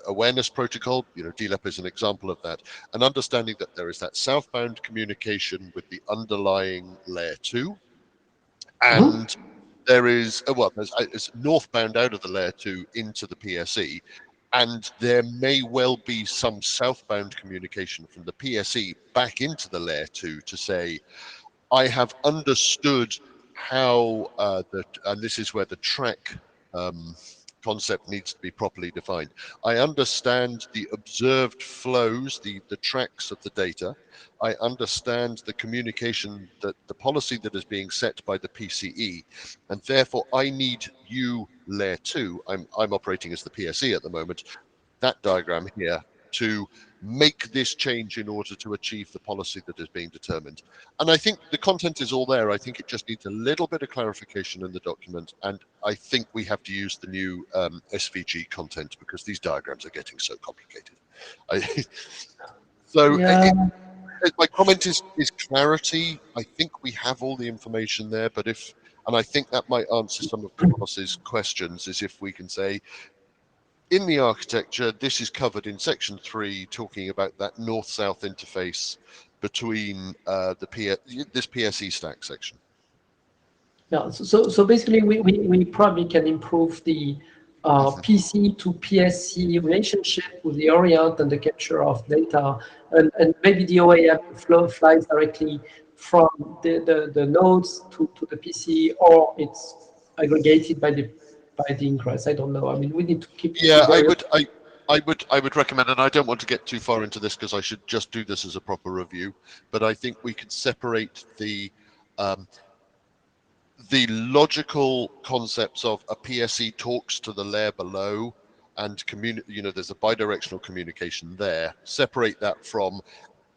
awareness protocol. DLEP is an example of that. And understanding that there is that southbound communication with the underlying layer 2, and there is it's northbound out of the layer 2 into the PSE, and there may well be some southbound communication from the PSE back into the layer 2 to say, I have understood how and this is where the track concept needs to be properly defined. I understand the observed flows, the tracks of the data. I understand the communication, that the policy that is being set by the PCE, and therefore I need you, layer 2, I'm operating as the PSE at the moment, that diagram here, to make this change in order to achieve the policy that is being determined. And I think the content is all there. I think it just needs a little bit of clarification in the document. And I think we have to use the new SVG content, because these diagrams are getting so complicated. My comment is clarity. I think we have all the information there, but and I think that might answer some of Carlos's questions, is if we can say, in the architecture, this is covered in section 3, talking about that north-south interface between this PSE stack section. Yeah, so basically we probably can improve the PC to PSC relationship with the orient and the capture of data, and maybe the OAM flow flies directly from the nodes to the PC, or it's aggregated by the ingress. I don't know. I mean, we need to keep. Yeah, I would recommend, and I don't want to get too far into this because I should just do this as a proper review, but I think we could separate the logical concepts of a PSE talks to the layer below, and there's a bidirectional communication there. Separate that from,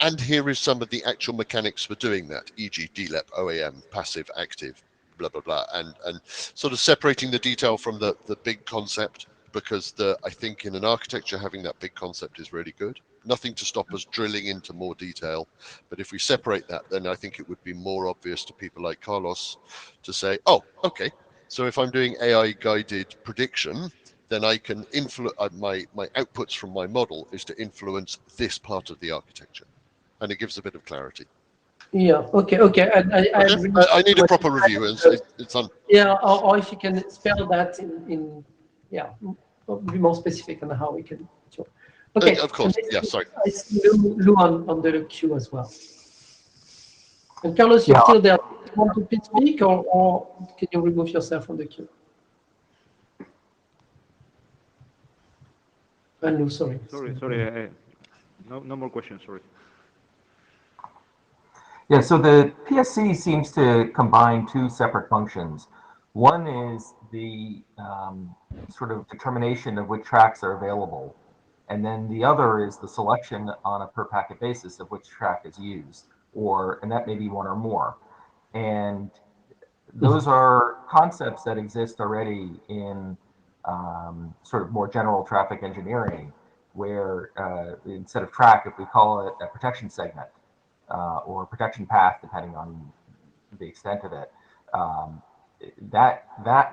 and here is some of the actual mechanics for doing that, e.g. DLEP, OAM, passive, active, blah, blah, blah, and sort of separating the detail from the big concept, because I think in an architecture, having that big concept is really good. Nothing to stop us drilling into more detail. But if we separate that, then I think it would be more obvious to people like Carlos to say, oh, okay, so if I'm doing AI-guided prediction, then I can influence, my outputs from my model is to influence this part of the architecture. And it gives a bit of clarity. Yeah, okay. I need a proper review. It's on. Yeah, or if you can spell that in be more specific on how we can. Sure. Okay. Of course. Yeah. Sorry. I see Lou on the queue as well. And Carlos, you're still there. Do you want to speak, or can you remove yourself from the queue? And Lou, sorry. Sorry. No more questions. Sorry. Yeah, so the PSC seems to combine two separate functions. One is the sort of determination of which tracks are available. And then the other is the selection on a per packet basis of which track is used, and that may be one or more. And those are concepts that exist already in sort of more general traffic engineering, where instead of track, if we call it a protection segment or protection path, depending on the extent of it, that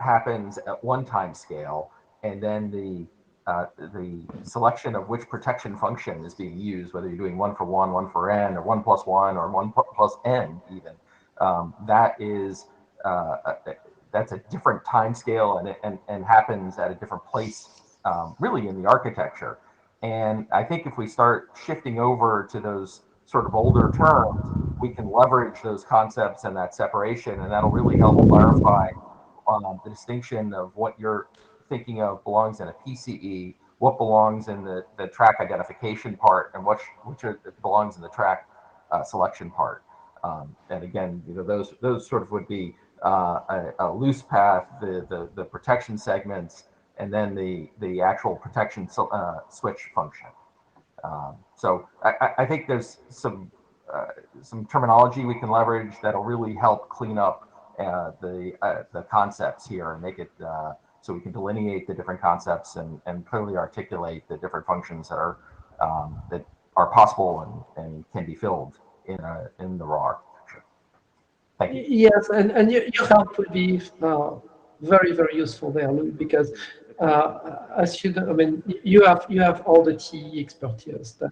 happens at one time scale, and then the selection of which protection function is being used, whether you're doing 1 for 1, 1 for n, or 1 plus 1, or 1 plus n even, that is that's a different time scale, and happens at a different place, really in the architecture. And I think if we start shifting over to those sort of older terms, we can leverage those concepts and that separation, and that'll really help clarify the distinction of what you're thinking of belongs in a PCE, what belongs in the track identification part, and which belongs in the track selection part. And again, those sort of would be a loose path, the protection segments, and then the actual protection switch function. So I think there's some terminology we can leverage that'll really help clean up the concepts here and make it so we can delineate the different concepts and clearly articulate the different functions that are possible and can be filled in the raw architecture. Thank you. Yes, and your help will be very, very useful there, Lou, because as you know, I mean, you have all the TE expertise that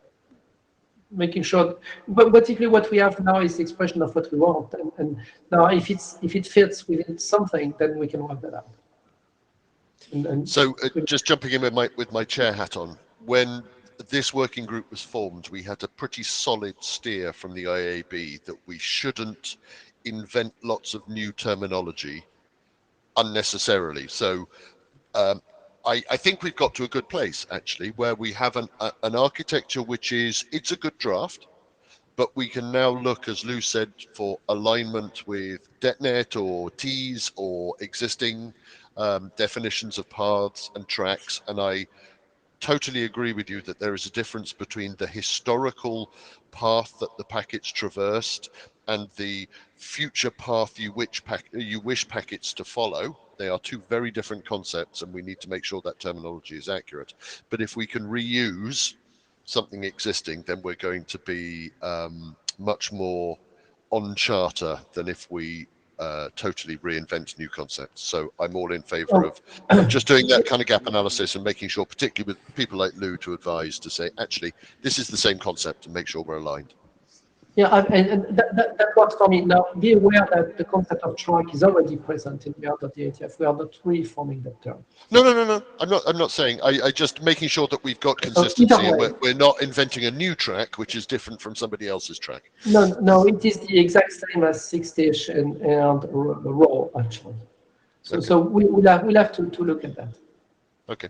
making sure, but basically what we have now is the expression of what we want, and now if it fits within something, then we can work that out. So just jumping in with my chair hat on, when this working group was formed, we had a pretty solid steer from the IAB that we shouldn't invent lots of new terminology unnecessarily. So I think we've got to a good place, actually, where we have an architecture which it's a good draft, but we can now look, as Lou said, for alignment with DetNet or TEAS or existing definitions of paths and tracks. And I totally agree with you that there is a difference between the historical path that the packets traversed and the future path you wish packets to follow. They are two very different concepts, and we need to make sure that terminology is accurate. But if we can reuse something existing, then we're going to be much more on charter than if we totally reinvent new concepts. So I'm all in favor of just doing that kind of gap analysis and making sure, particularly with people like Lou, to advise to say, actually, this is the same concept, and make sure we're aligned. Yeah, and that works for me. Now, be aware that the concept of track is already present in the IETF. We are not reforming that term. No. I'm not saying. I just making sure that we've got consistency, and we're not inventing a new track which is different from somebody else's track. No, it is the exact same as 6-ish and raw, actually. So Okay. so we'll have to look at that. Okay.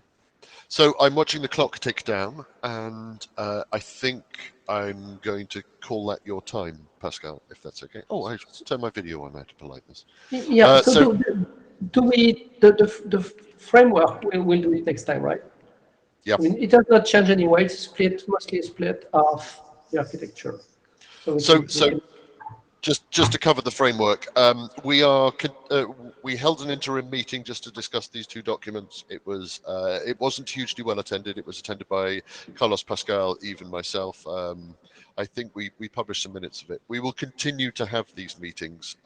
So I'm watching the clock tick down, and I think I'm going to call that your time, Pascal, if that's okay. Oh, I turned my video on out of politeness. Yeah. So do we the framework? We'll do it next time, right? Yeah. I mean, it does not change anyway. It's mostly split of the architecture. So just to cover the framework, we held an interim meeting just to discuss these two documents. It wasn't hugely well attended. It was attended by Carlos, Pascal, even myself. I think we published some minutes of it. We will continue to have these meetings,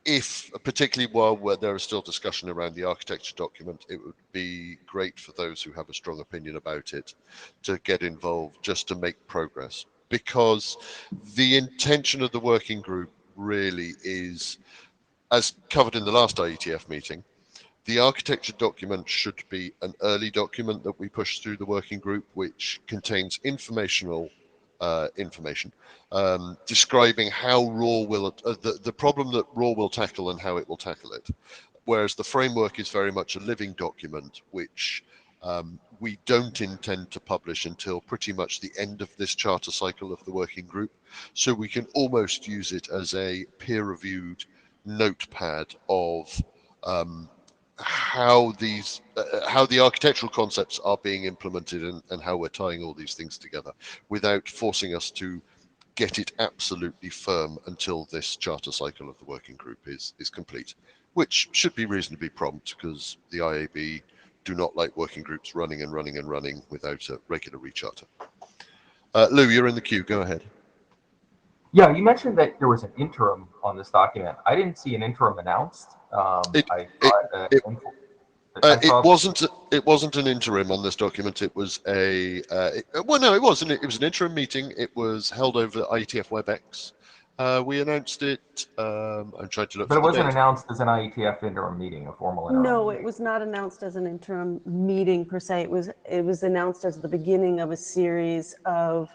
if particularly while there is still discussion around the architecture document. It would be great for those who have a strong opinion about it to get involved, just to make progress. Because the intention of the working group really is, as covered in the last IETF meeting, the architecture document should be an early document that we push through the working group, which contains information describing how RAW will, the problem that RAW will tackle and how it will tackle it. Whereas the framework is very much a living document, which we don't intend to publish until pretty much the end of this charter cycle of the working group. So we can almost use it as a peer-reviewed notepad of how the architectural concepts are being implemented and how we're tying all these things together, without forcing us to get it absolutely firm until this charter cycle of the working group is complete, which should be reasonably prompt, because the IAB do not like working groups running and running and running without a regular recharter. Lou, you're in the queue. Go ahead. Yeah, you mentioned that there was an interim on this document. I didn't see an interim announced. It wasn't an interim on this document. It was well, no, it wasn't. It was an interim meeting. It was held over IETF WebEx. We announced it. I'm trying to look. But for it wasn't the date. announced as an IETF interim meeting, a formal interim. No, meeting. it was not announced as an interim meeting per se. It was announced as the beginning of a series of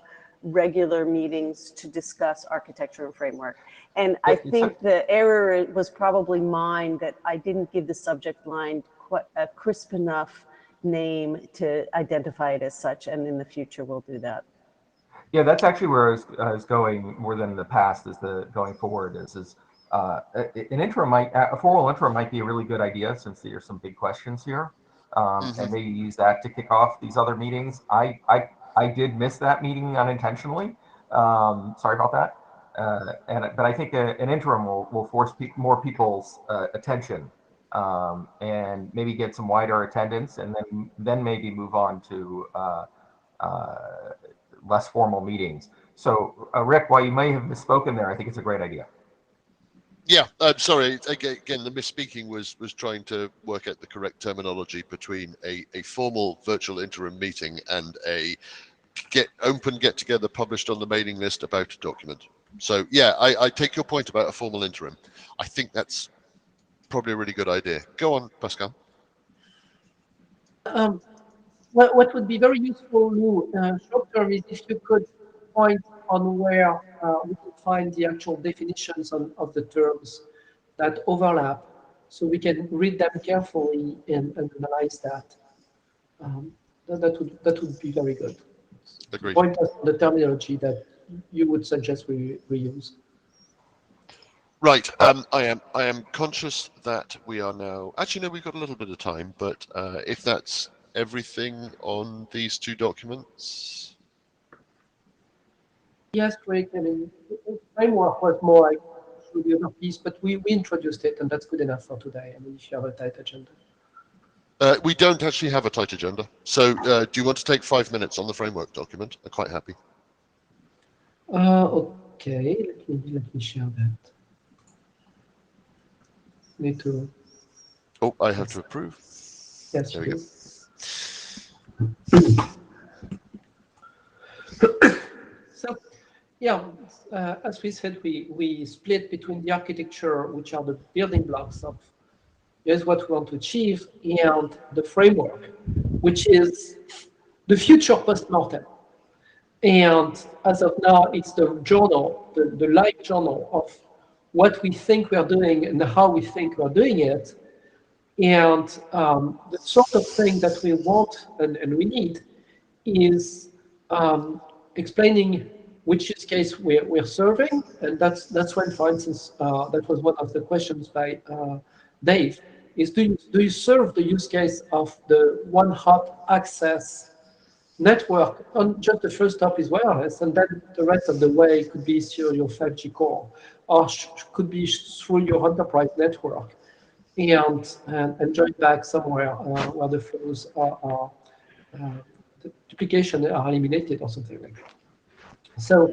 regular meetings to discuss architecture and framework. And I think the error was probably mine, that I didn't give the subject line quite a crisp enough name to identify it as such, and in the future we'll do that. Yeah, that's actually where I was going more than in the past. Is the going forward is an interim a formal interim might be a really good idea, since there's some big questions here, and maybe use that to kick off these other meetings. I did miss that meeting unintentionally. Sorry about that. But I think an interim will force more people's attention, and maybe get some wider attendance, and then maybe move on to less formal meetings. So Rick, while you may have misspoken there, I think it's a great idea. Yeah, I'm sorry. Again, the misspeaking was trying to work out the correct terminology between a formal virtual interim meeting and a get together published on the mailing list about a document. So yeah, I take your point about a formal interim. I think that's probably a really good idea. Go on, Pascal. What would be very useful, Lou, short term, is if you could point on where we could find the actual definitions of the terms that overlap, so we can read them carefully and analyze that. That would be very good. Agreed. Point us on the terminology that you would suggest we use. Right. I am conscious that we are now. Actually, no, we've got a little bit of time, but if that's everything on these two documents. Yes, Rick. I mean, the framework was more like the other piece, but we introduced it, and that's good enough for today. I mean, if you have a tight agenda. We don't actually have a tight agenda. So do you want to take 5 minutes on the framework document? I'm quite happy. Okay, let me share that. Need to. Oh, I have to approve. Yes, there we go. So, yeah, as we said, we split between the architecture, which are the building blocks of here's what we want to achieve, and the framework, which is the future post-mortem. And as of now, it's the journal, the live journal of what we think we are doing and how we think we're doing it. And the sort of thing that we want and we need is explaining which use case we're serving. And that's when, for instance, that was one of the questions by Dave, is do you serve the use case of the one-hop access network on just the first hop is wireless, and then the rest of the way could be through your 5G core, or could be through your enterprise network, and join back somewhere where the flows are the duplication are eliminated or something like that. So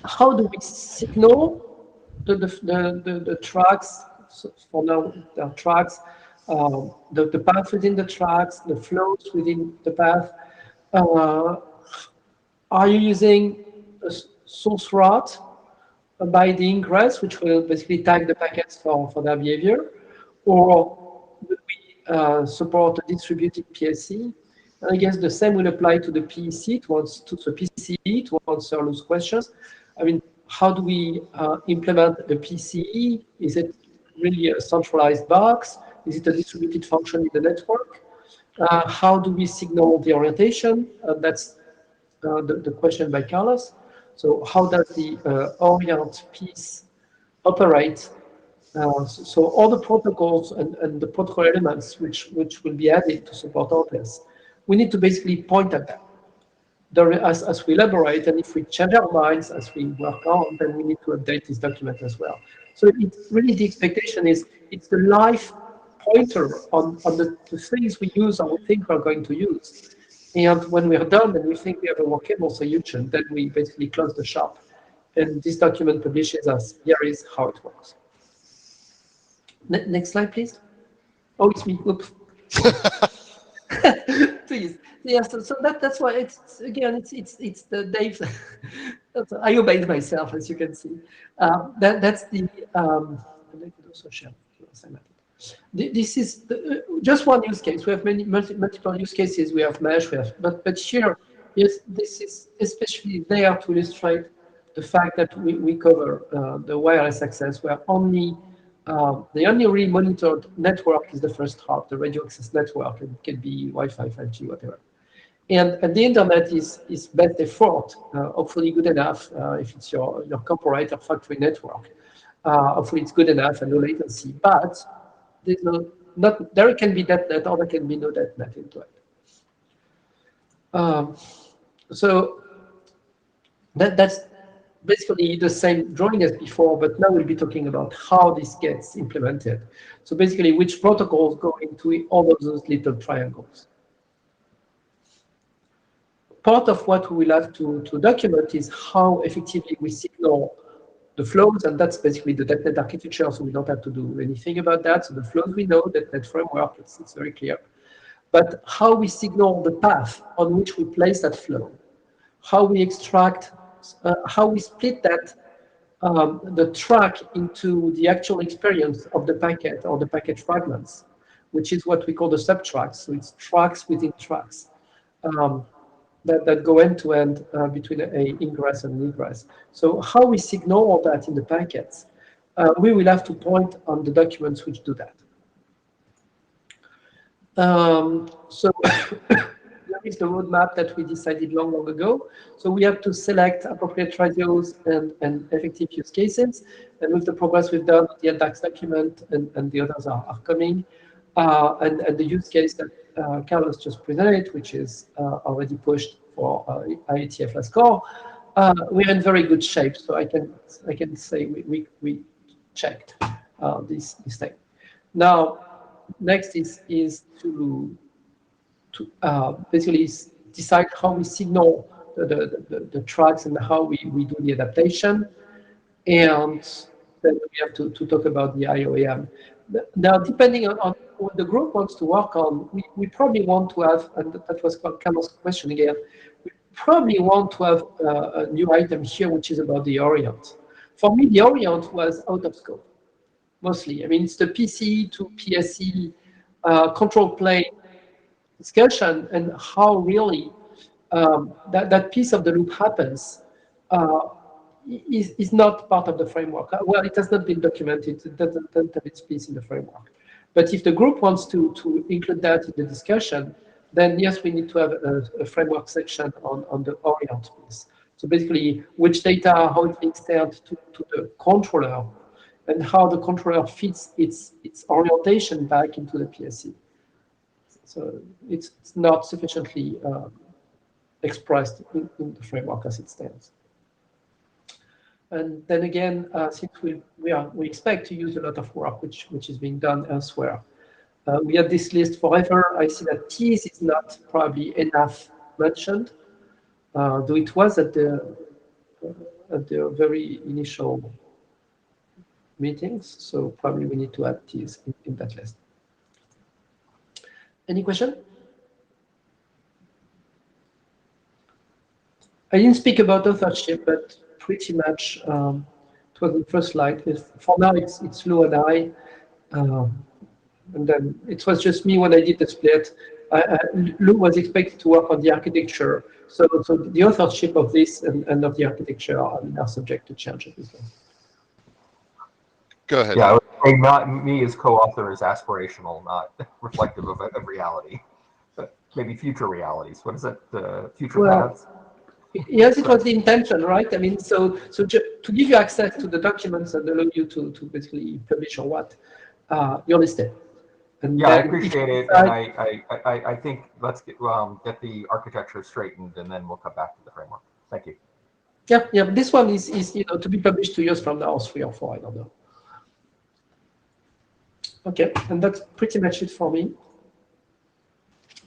how do we signal the tracks? So for now, there are tracks, the path within the tracks, the flows within the path. Are you using a source route by the ingress, which will basically tag the packets for their behavior? Or will we support a distributed PLC? And I guess the same will apply to the PEC, to the PCE, to answer those questions. I mean, how do we implement a PCE? Is it really a centralized box? Is it a distributed function in the network? How do we signal the orientation? That's the question by Carlos. So how does the orient piece operate. So all the protocols and the protocol elements which will be added to support all this, we need to basically point at them as we elaborate, and if we change our minds as we work on, then we need to update this document as well. So it really, the expectation is it's the live pointer on the things we use or we think we're going to use. And when we're done and we think we have a workable solution, then we basically close the shop. And this document publishes us, here is how it works. Next slide, please. Oh, it's me. Oops. Please. Yeah, so that's why it's again it's the Dave. I obeyed myself, as you can see. That's the and I could also share. This is just one use case. We have many multiple use cases. We have mesh. We have but here, yes, this is especially there to illustrate the fact that we cover the wireless access, where only the only really monitored network is the first hop, the radio access network. It can be Wi-Fi, 5G, whatever. And the internet is best effort, hopefully good enough if it's your corporate or factory network. Hopefully it's good enough and no latency, but there's not there can be that net or there can be no that net into it. So that's basically the same drawing as before, but now we'll be talking about how this gets implemented. So basically, which protocols go into all of those little triangles. Part of what we will have to document is how effectively we signal the flows, and that's basically the .NET architecture, so we don't have to do anything about that. So the flows we know, .NET framework, it's very clear. But how we signal the path on which we place that flow, how we extract, how we split that, the track into the actual experience of the packet or the packet fragments, which is what we call the subtracks. So it's tracks within tracks. That go end-to-end between a ingress and an egress. So how we signal all that in the packets, we will have to point on the documents which do that. So there is the roadmap that we decided long ago. So we have to select appropriate radios and effective use cases. And with the progress we've done, the DAX document and the others are coming. And the use case that Carlos just presented, which is already pushed for IETF last call, we're in very good shape. So I can say we checked this thing. Now, next is to basically decide how we signal the tracks and how we do the adaptation, and then we have to talk about the IOAM. Now, depending on what the group wants to work on, we probably want to have, and that was Carlos' question again, we probably want to have a new item here, which is about the Orient. For me, the Orient was out of scope, mostly. I mean, it's the PCE to PSE control plane discussion and how really that piece of the loop happens is not part of the framework. Well, it has not been documented. It doesn't have its piece in the framework. But if the group wants to include that in the discussion, then yes, we need to have a framework section on the Orient piece. So basically, which data, how it's being sent to the controller, and how the controller fits its orientation back into the PSE. So it's not sufficiently expressed in the framework as it stands. And then again, since we expect to use a lot of work which is being done elsewhere, we had this list forever. I see that TEAS is not probably enough mentioned, though it was at the very initial meetings. So probably we need to add TEAS in that list. Any question? I didn't speak about authorship, but pretty much it was the first slide. For now, it's Lou and I, and then it was just me when I did the split. Lou was expected to work on the architecture, so the authorship of this and of the architecture are subject to change at this point. Go ahead. Yeah, I would say not me as co-author is aspirational, not reflective of reality, but maybe future realities. What is it? Future paths? Yes, it was the intention, right? I mean, to give you access to the documents that allow you to basically publish or what, you're listed. And Yeah, I then if appreciate you it, and decide, I think let's get the architecture straightened, and then we'll come back to the framework. Thank you. yeah, but this one is to be published 2 years from now, or 3 or 4, I don't know. Okay, and that's pretty much it for me.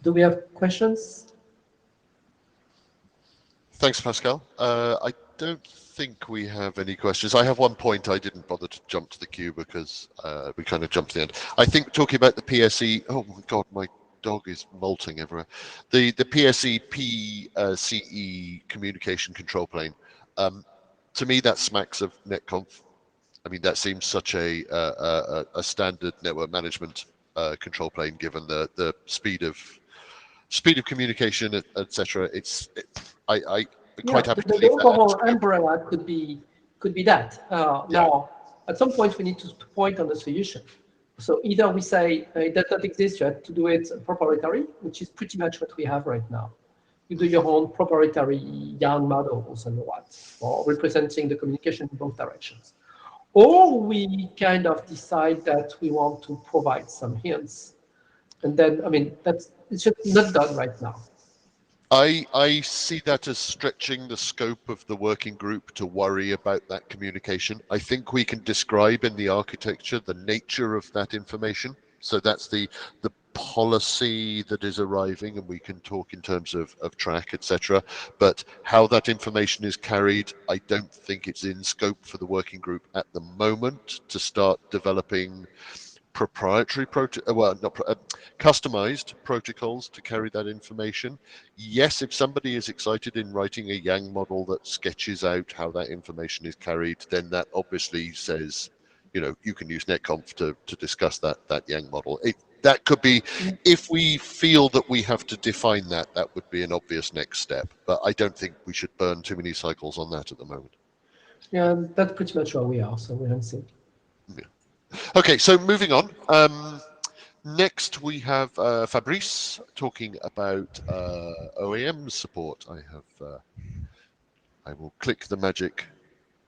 Do we have questions? Thanks, Pascal. I don't think we have any questions. I have one point. I didn't bother to jump to the queue because we kind of jumped to the end. I think talking about the PSE, oh my God, my dog is molting everywhere. The PSE PCE communication control plane. To me, that smacks of netconf. I mean, that seems such a standard network management control plane, given the speed of communication, etc. I quite happy to The leave that out of overall scope. umbrella could be that. Now, at some point, we need to point on the solution. So either we say it does not exist, you have to do it proprietary, which is pretty much what we have right now. You do your own proprietary YARN models and what, for representing the communication in both directions. Or we kind of decide that we want to provide some hints. And then, I mean, it's just not done right now. I see that as stretching the scope of the working group to worry about that communication. I think we can describe in the architecture the nature of that information. So that's the policy that is arriving, and we can talk in terms of track, etc. But how that information is carried, I don't think it's in scope for the working group at the moment to start developing proprietary customized protocols to carry that information. Yes, if somebody is excited in writing a Yang model that sketches out how that information is carried, then that obviously says, you can use netconf to discuss that Yang model. That could be, if we feel that we have to define that would be an obvious next step. But I don't think we should burn too many cycles on that at the moment. Yeah, that's pretty much where we are, so we haven't seen. Yeah. Okay, so moving on. Next, we have Fabrice talking about OEM support. I will click the magic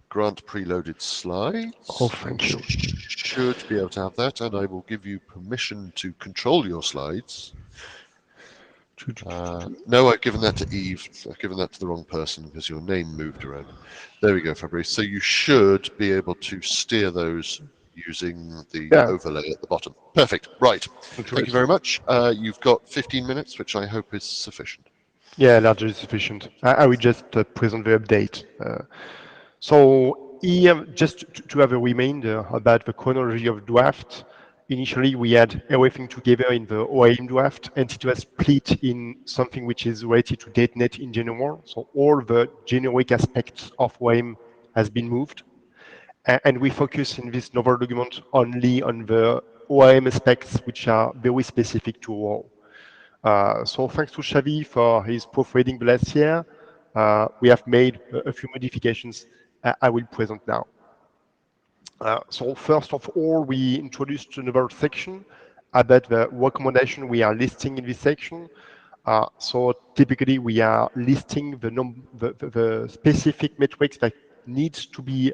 grant preloaded slides. Oh, thank you. Should be able to have that, and I will give you permission to control your slides. No, I've given that to Eve. I've given that to the wrong person because your name moved around. There we go, Fabrice. So you should be able to steer those using the overlay at the bottom. Perfect. Right. Thank you very much. You've got 15 minutes, which I hope is sufficient. Yeah, largely sufficient. I will just present the update. So here, just to have a reminder about the chronology of draft, initially we had everything together in the OAM draft, and it was split in something which is related to DataNet in general. So all the generic aspects of OAM has been moved. And we focus in this novel document only on the OAM aspects which are very specific to OAM. So thanks to Xavi for his proofreading last year. We have made a few modifications I will present now. So first of all, we introduced another section about the recommendation we are listing in this section. So typically we are listing the specific metrics that needs to be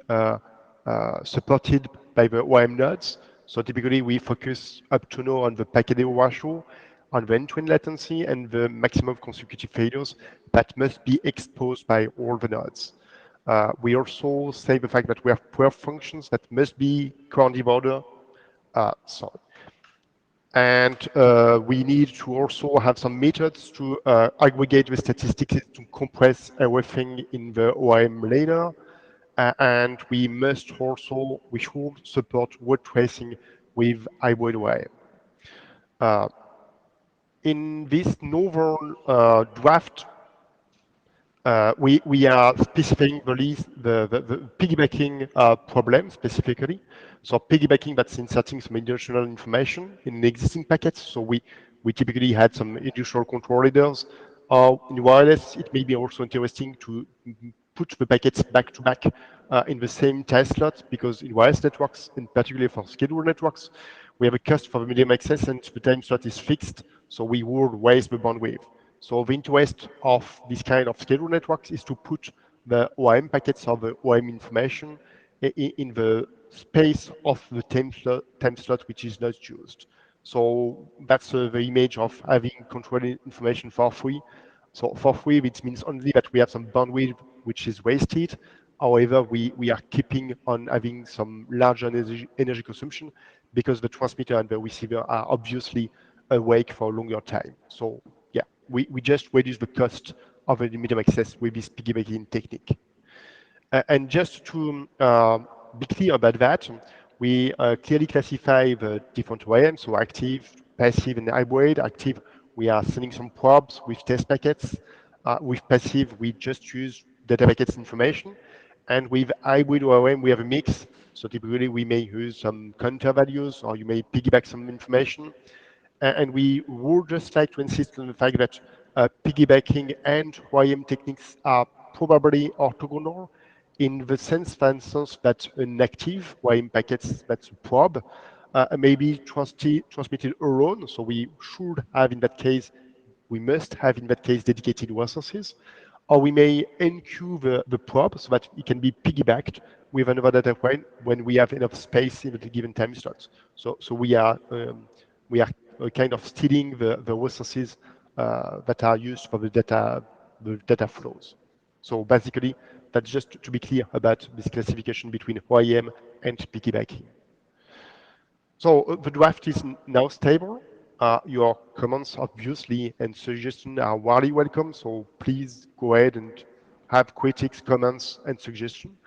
supported by the OAM nodes. So typically we focus up to now on the packet error ratio, on the end-to-end latency, and the maximum consecutive failures that must be exposed by all the nodes. We also say the fact that we have perf functions that must be currently order. And we need to also have some methods to aggregate the statistics to compress everything in the OAM layer. And we should support word tracing with hybrid OAM. In this novel draft, we are specifying the piggybacking problem specifically. So piggybacking, that's inserting some additional information in an existing packet. So we typically had some additional control headers. In wireless, it may be also interesting to put the packets back to back in the same time slot, because in wireless networks, and particularly for scheduled networks, we have a cost for the medium access and the time slot is fixed. So we would raise the bandwidth. So the interest of this kind of scheduled networks is to put the ORM packets of the ORM information in the space of the time slot which is not used. So that's the image of having controlled information for free. So for free, it means only that we have some bandwidth which is wasted. However, we are keeping on having some larger energy consumption because the transmitter and the receiver are obviously awake for a longer time. So yeah, we just reduce the cost of the medium access with this piggybacking technique. And just to be clear about that, we clearly classify the different ORMs, so active, passive, and hybrid. Active, we are sending some probes with test packets. With passive, we just use data packets information. And with hybrid ORM, we have a mix. So typically, we may use some counter values, or you may piggyback some information. And we would just like to insist on the fact that piggybacking and ORM techniques are probably orthogonal in the sense, for instance, that an active ORM packets that's a probe may be transmitted alone. So we should have in that case, we must have in that case dedicated resources, or we may enqueue the probe so that it can be piggybacked with another data point when we have enough space in the given time slots. So we are kind of stealing the resources that are used for the data flows. So basically, that's just to be clear about this classification between OIM and piggybacking. So the draft is now stable. Your comments, obviously, and suggestions are warmly welcome. So please go ahead and have critiques, comments, and suggestions.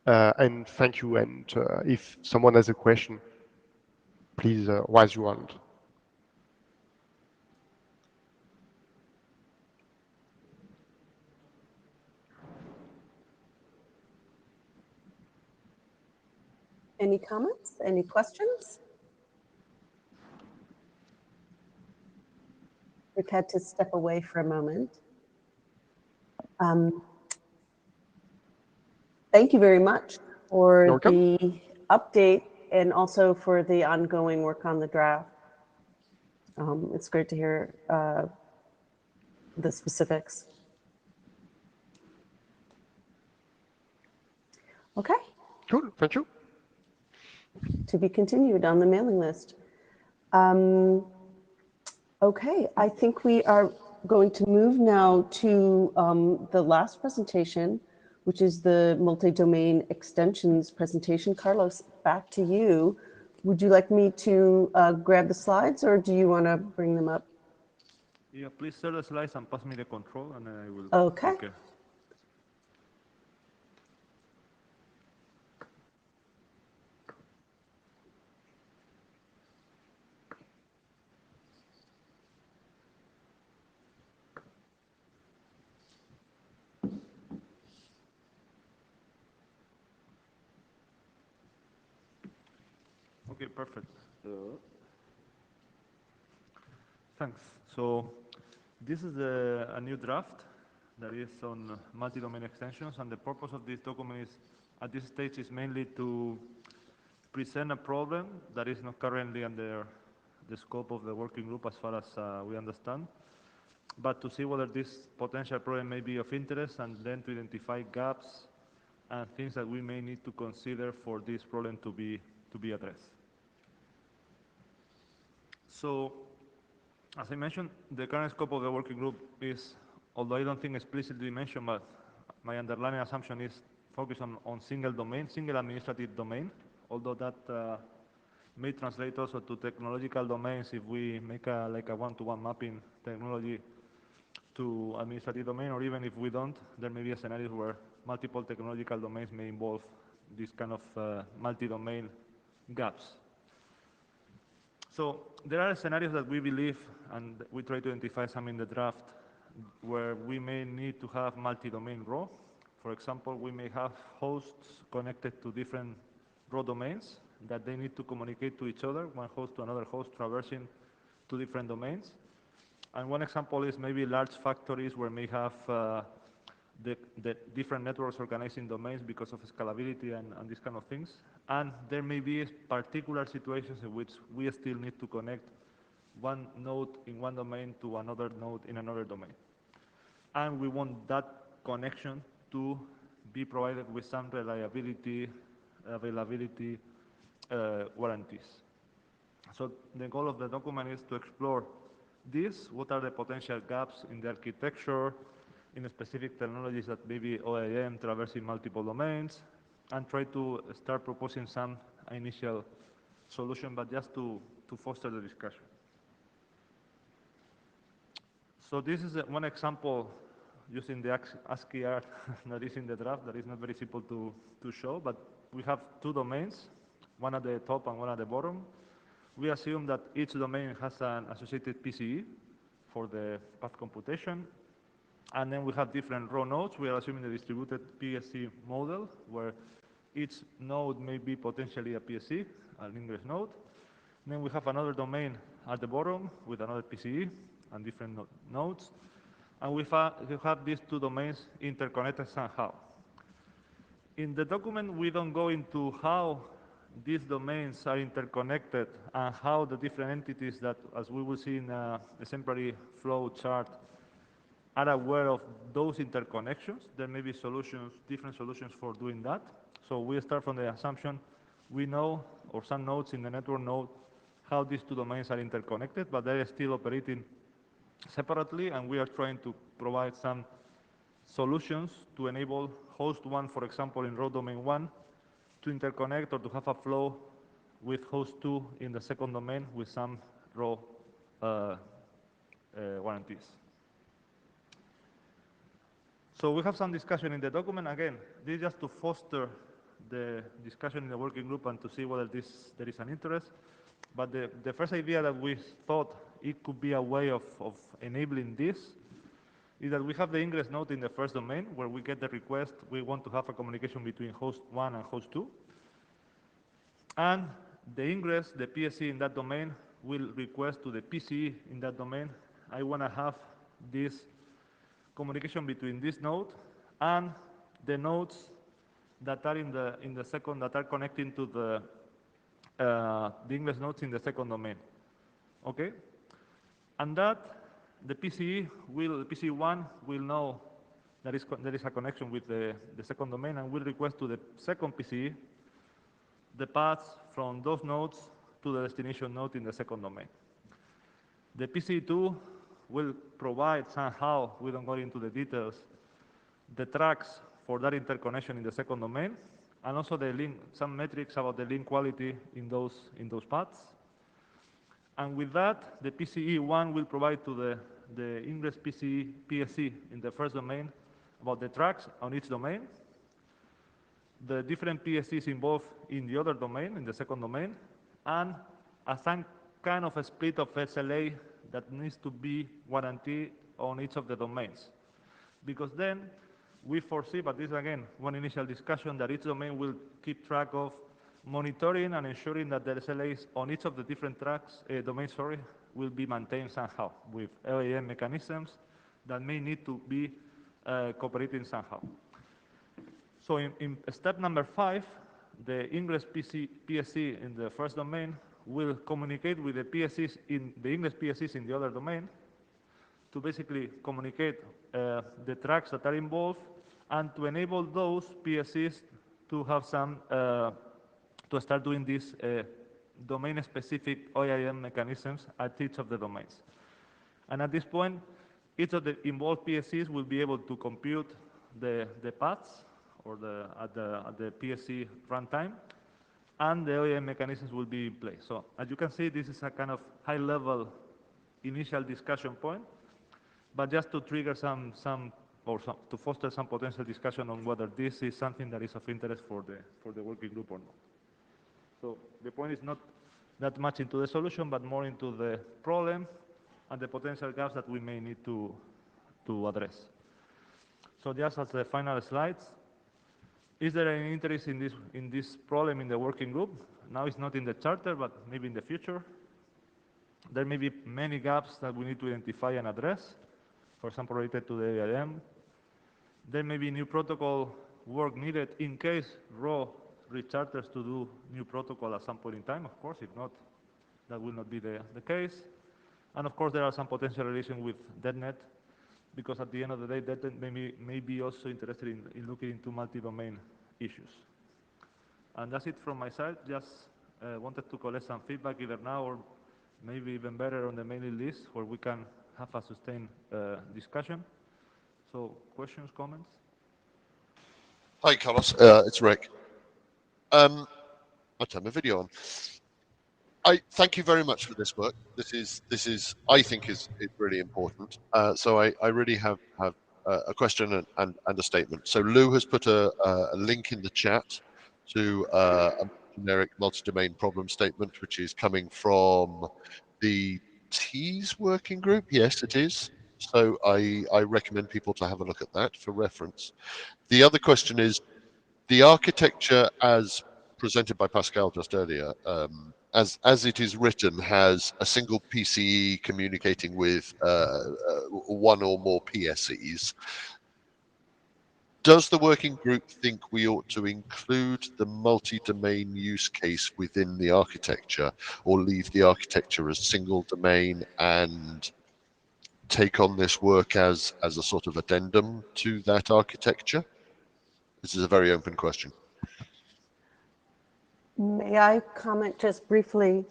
And thank you. And if someone has a question, please raise your hand. Any comments? Any questions? We've had to step away for a moment. Thank you very much for the update and also for the ongoing work on the draft. It's great to hear the specifics. Okay. Cool, thank you. To be continued on the mailing list. Okay, I think we are going to move now to the last presentation, which is the multi-domain extensions presentation. Carlos, back to you. Would you like me to grab the slides or do you want to bring them up? Yeah, please share the slides and pass me the control and I will. Okay. Okay, perfect. Thanks. So this is a new draft that is on multi-domain extensions, and the purpose of this document is, at this stage, is mainly to present a problem that is not currently under the scope of the working group as far as we understand, but to see whether this potential problem may be of interest and then to identify gaps and things that we may need to consider for this problem to be addressed. So, as I mentioned, the current scope of the working group is, although I don't think explicitly mentioned, but my underlying assumption is focus on single domain, single administrative domain, although that may translate also to technological domains if we make like a one-to-one mapping technology to administrative domain, or even if we don't, there may be a scenario where multiple technological domains may involve this kind of multi-domain gaps. So there are scenarios that we believe, and we try to identify some in the draft, where we may need to have multi-domain raw. For example, we may have hosts connected to different raw domains that they need to communicate to each other, one host to another host traversing two different domains. And one example is maybe large factories where may have the different networks organizing domains because of scalability and these kind of things. And there may be particular situations in which we still need to connect one node in one domain to another node in another domain. And we want that connection to be provided with some reliability, availability warranties. So the goal of the document is to explore this, what are the potential gaps in the architecture, in the specific technologies that maybe OIM traversing multiple domains, and try to start proposing some initial solution, but just to foster the discussion. So this is one example using the ASCII art that is in the draft, that is not very simple to show, but we have two domains, one at the top and one at the bottom. We assume that each domain has an associated PCE for the path computation, and then we have different row nodes. We are assuming the distributed PSC model, where each node may be potentially a PSC, an ingress node. Then we have another domain at the bottom with another PCE and different nodes. And we have these two domains interconnected somehow. In the document, we don't go into how these domains are interconnected and how the different entities that, as we will see in a exemplary flow chart, are aware of those interconnections. There may be solutions, different solutions for doing that. So we start from the assumption we know, or some nodes in the network know, how these two domains are interconnected, but they are still operating separately, and we are trying to provide some solutions to enable host 1, for example, in row domain 1, to interconnect or to have a flow with host 2 in the second domain with some row warranties. So we have some discussion in the document. Again, this is just to foster the discussion in the working group and to see whether there is an interest. But the first idea that we thought it could be a way of enabling this is that we have the ingress node in the first domain where we get the request, we want to have a communication between host 1 and host 2. And the ingress, the PSC in that domain, will request to the PCE in that domain, I want to have this communication between this node and the nodes that are in the second, that are connecting to the ingress nodes in the second domain. Okay? And that the PCE1 will know that there is a connection with the second domain and will request to the second PCE the paths from those nodes to the destination node in the second domain. The PCE2 will provide somehow, we don't go into the details, the tracks for that interconnection in the second domain, and also the link, some metrics about the link quality in those paths. And with that, the PCE1 will provide to the ingress PSC in the first domain about the tracks on each domain, the different PSCs involved in the other domain, in the second domain, and some kind of a split of SLA that needs to be guaranteed on each of the domains. Because then we foresee, but this is again one initial discussion, that each domain will keep track of monitoring and ensuring that the SLAs on each of the different domains will be maintained somehow with LAM mechanisms that may need to be cooperating somehow. So in step number 5, the ingress PSC in the first domain will communicate with the PSCs in the ingress PSCs in the other domain to basically communicate the tracks that are involved and to enable those PSCs to have some to start doing these domain-specific OIM mechanisms at each of the domains. And at this point, each of the involved PSCs will be able to compute the paths or at the PSC runtime, and the OIM mechanisms will be in place. So as you can see, this is a kind of high-level initial discussion point, but just to trigger to foster some potential discussion on whether this is something that is of interest for the working group or not. So the point is not that much into the solution, but more into the problem and the potential gaps that we may need to address. So just as the final slides, is there any interest in this problem in the working group? Now it's not in the charter, but maybe in the future. There may be many gaps that we need to identify and address, for example, related to the AIM. There may be new protocol work needed in case RAW recharters to do new protocol at some point in time, of course. If not, that will not be the case. And of course, there are some potential relations with DetNet, because at the end of the day, DetNet may be also interested in looking into multi-domain issues. And that's it from my side. Just wanted to collect some feedback either now or maybe even better on the mailing list where we can have a sustained discussion. So questions, comments? Hi, Carlos. It's Rick. I'll turn my video on. I thank you very much for this work. This is I think is really important. So I really have a question and a statement. So Lou has put a link in the chat to a generic multi-domain problem statement, which is coming from the T's working group. Yes, it is. So I recommend people to have a look at that for reference. The other question is the architecture as presented by Pascal just earlier, as it is written, has a single PCE communicating with one or more PSEs. Does the working group think we ought to include the multi-domain use case within the architecture, or leave the architecture as single domain and take on this work as a sort of addendum to that architecture? This is a very open question. May I comment just briefly?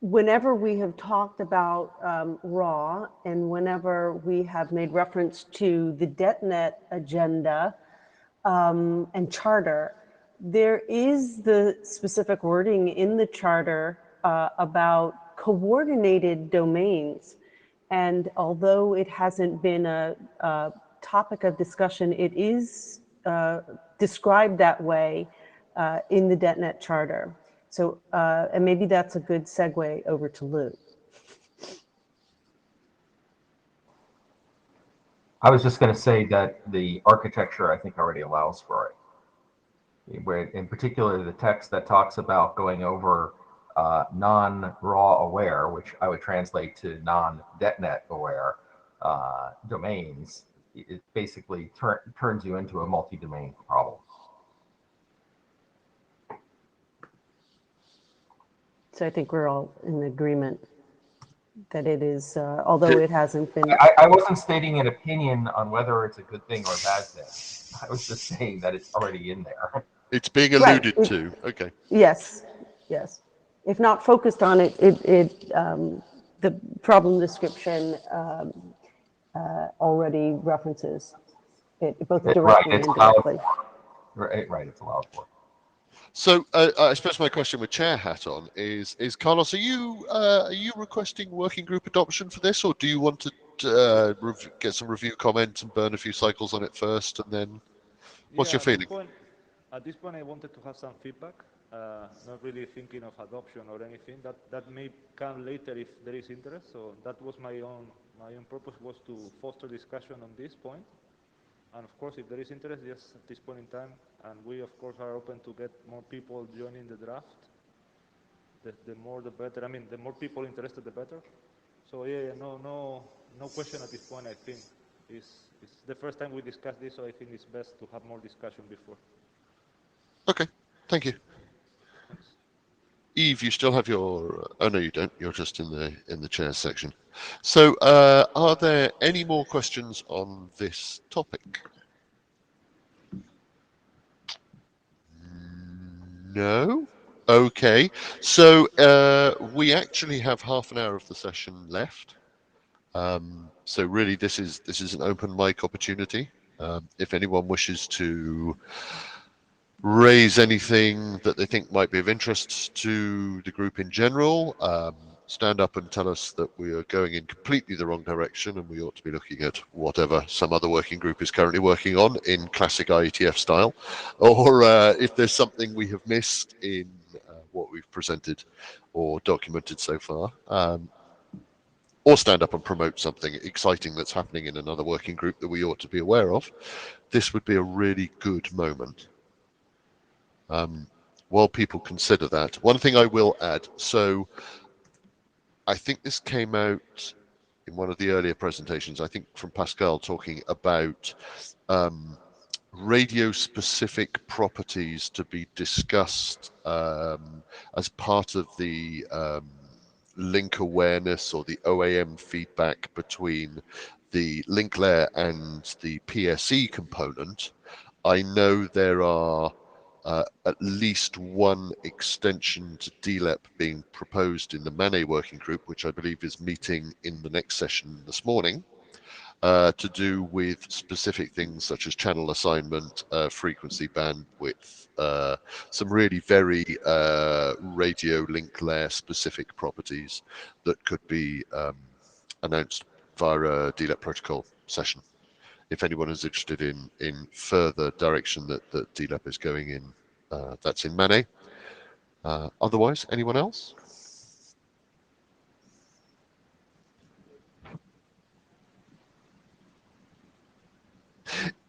Whenever we have talked about RAW and whenever we have made reference to the DetNet agenda and charter, there is the specific wording in the charter about coordinated domains. And although it hasn't been a topic of discussion, it is described that way in the DetNet charter. So, and maybe that's a good segue over to Lou. I was just going to say that the architecture, I think, already allows for it. Where, in particular, the text that talks about going over non-RAW aware, which I would translate to non-DetNet aware domains, it basically turns you into a multi-domain problem. So I think we're all in agreement that it is, although it hasn't been. I wasn't stating an opinion on whether it's a good thing or a bad thing. I was just saying that it's already in there. It's being alluded to. Okay. Yes, yes. If not focused on it, the problem description already references it, both directly and indirectly. Right, it's allowed for. So I suppose my question with chair hat on is Carlos, are you requesting working group adoption for this, or do you want to get some review comments and burn a few cycles on it first, and then what's your feeling? At this point, I wanted to have some feedback, not really thinking of adoption or anything. That may come later if there is interest. So that was my own purpose, was to foster discussion on this point. And of course, if there is interest, yes, at this point in time, and we of course are open to get more people joining the draft. The more the better. I mean, the more people interested, the better. So yeah, no question at this point. I think it's the first time we discussed this, so I think it's best to have more discussion before. Okay, thank you. Thanks. Eve, you still have your. Oh no, you don't. You're just in the chairs section. So, are there any more questions on this topic? No. Okay. So we actually have half an hour of the session left. So really, this is an open mic opportunity. If anyone wishes to raise anything that they think might be of interest to the group in general, stand up and tell us that we are going in completely the wrong direction and we ought to be looking at whatever some other working group is currently working on in classic IETF style, or if there's something we have missed in what we've presented or documented so far, or stand up and promote something exciting that's happening in another working group that we ought to be aware of. This would be a really good moment. While people consider that, one thing I will add, so I think this came out in one of the earlier presentations, I think from Pascal, talking about radio-specific properties to be discussed as part of the link awareness or the OAM feedback between the link layer and the PSE component. I know there are at least one extension to DLEP being proposed in the MANE working group, which I believe is meeting in the next session this morning, to do with specific things such as channel assignment, frequency bandwidth, some really very radio link layer specific properties that could be announced via a DLEP protocol session. If anyone is interested in further direction that DLEP is going in, that's in MANE. Otherwise, anyone else?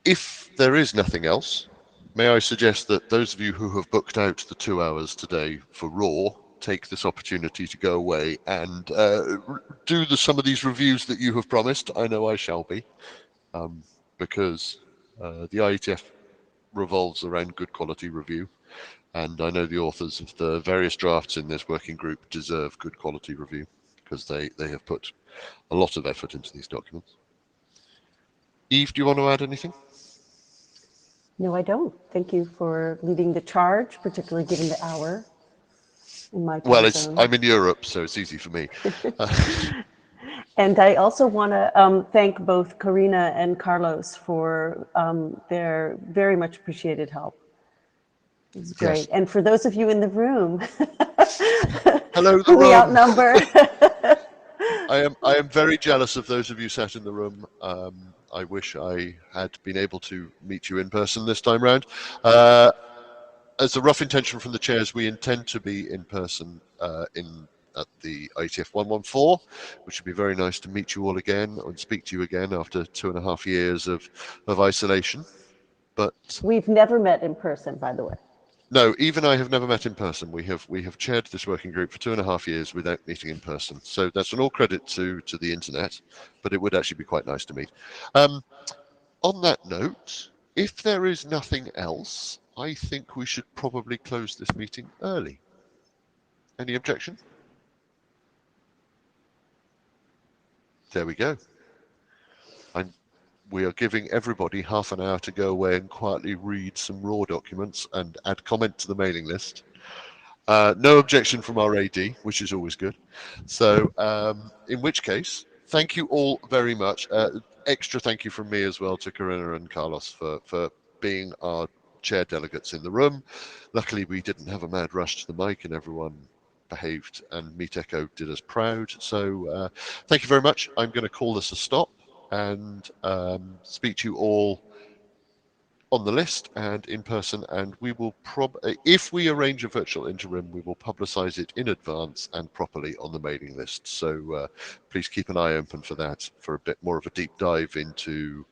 If there is nothing else, may I suggest that those of you who have booked out the 2 hours today for Raw take this opportunity to go away and do some of these reviews that you have promised. I know I shall be, because the IETF revolves around good quality review, and I know the authors of the various drafts in this working group deserve good quality review because they have put a lot of effort into these documents. Eve, do you want to add anything? No, I don't. Thank you for leading the charge, particularly given the hour in my time zone. I'm in Europe, so it's easy for me. And I also want to thank both Karina and Carlos for their very much appreciated help. It's great. Yes. And for those of you in the room, hello, the who we room. outnumber. I am very jealous of those of you sat in the room. I wish I had been able to meet you in person this time round. As a rough intention from the chairs, we intend to be in person at the IETF 114, which would be very nice to meet you all again and speak to you again after 2.5 years of isolation. But we've never met in person, by the way. No, even I have never met in person. We have chaired this working group for 2.5 years without meeting in person. So that's an all credit to the internet, but it would actually be quite nice to meet. On that note, if there is nothing else, I think we should probably close this meeting early. Any objection? There we go. We are giving everybody half an hour to go away and quietly read some raw documents and add comment to the mailing list. No objection from our AD, which is always good. So in which case, thank you all very much. Extra thank you from me as well to Karina and Carlos for being our chair delegates in the room. Luckily, we didn't have a mad rush to the mic and everyone behaved, and Meet Echo did us proud. So thank you very much. I'm going to call this a stop and speak to you all on the list and in person, and we will if we arrange a virtual interim, we will publicize it in advance and properly on the mailing list. So please keep an eye open for that, for a bit more of a deep dive into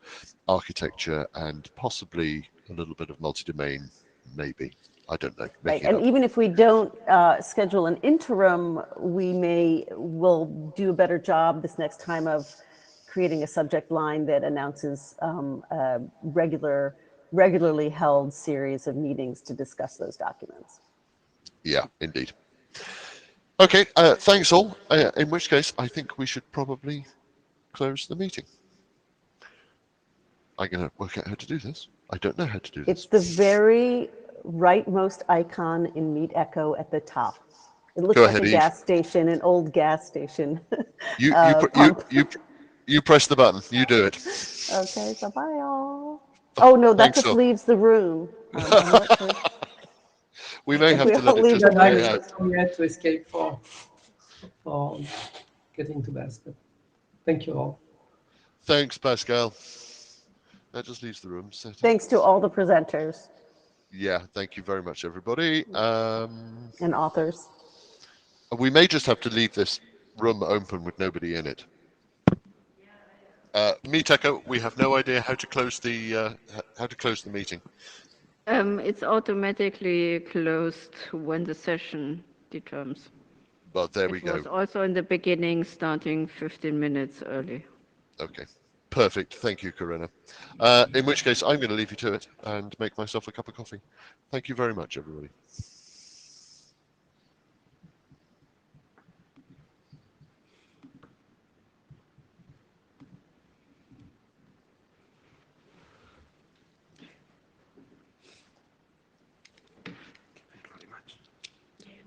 architecture and possibly a little bit of multi-domain, maybe. I don't know. Right, and even if we don't schedule an interim, we'll do a better job this next time of creating a subject line that announces a regularly held series of meetings to discuss those documents. Yeah, indeed. Okay, thanks all. In which case, I think we should probably close the meeting. I'm going to work out how to do this. I don't know how to do this. It's the very rightmost icon in Meet Echo at the top. It looks like a gas station, an old gas station. You press the button. You do it. Okay, so bye all. Oh no, that just leaves the room. We may have to let it just play out. We had to escape for getting to basket. Thank you all. Thanks, Pascal. That just leaves the room. Thanks to all the presenters. Yeah, thank you very much, everybody. And authors. We may just have to leave this room open with nobody in it. Meet Echo, we have no idea how to close the meeting. It's automatically closed when the session determines. Well, there we go. It was also in the beginning, starting 15 minutes early. Okay, Perfect. Thank you, Corinna. In which case, I'm going to leave you to it and make myself a cup of coffee. Thank you very much, everybody.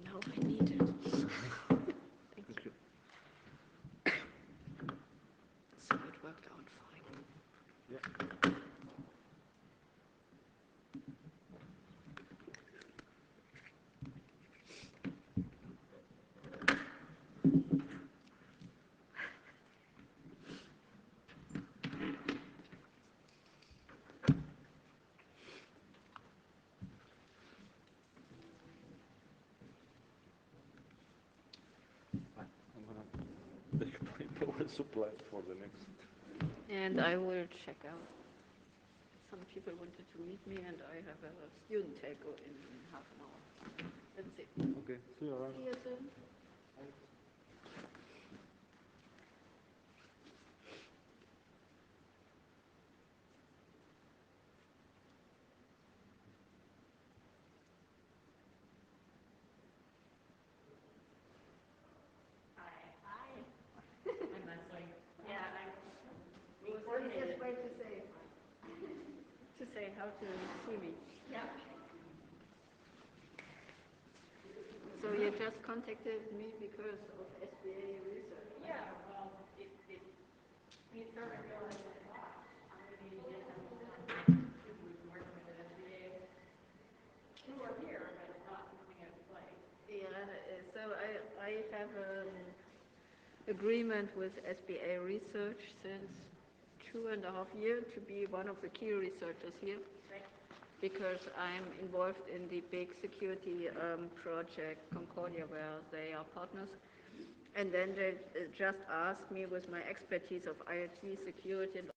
No, I need it. Thank you. So it worked out fine. Yeah. I'm gonna take my power supply for the next. And I will check out. Some people wanted to meet me, and I have a student takeover in half an hour. Let's see. Okay, see you around. See you soon. Easiest way to say how to see me. Yeah. So you just contacted me because of SBA research. Yeah. Well, it we started going I'm going to get some working with SBA. You are here, but not coming at play. Yeah. So I have an agreement with SBA Research since 2.5 years to be one of the key researchers here. Right. Because I'm involved in the big security project Concordia, where they are partners. And then they just asked me with my expertise of IoT security and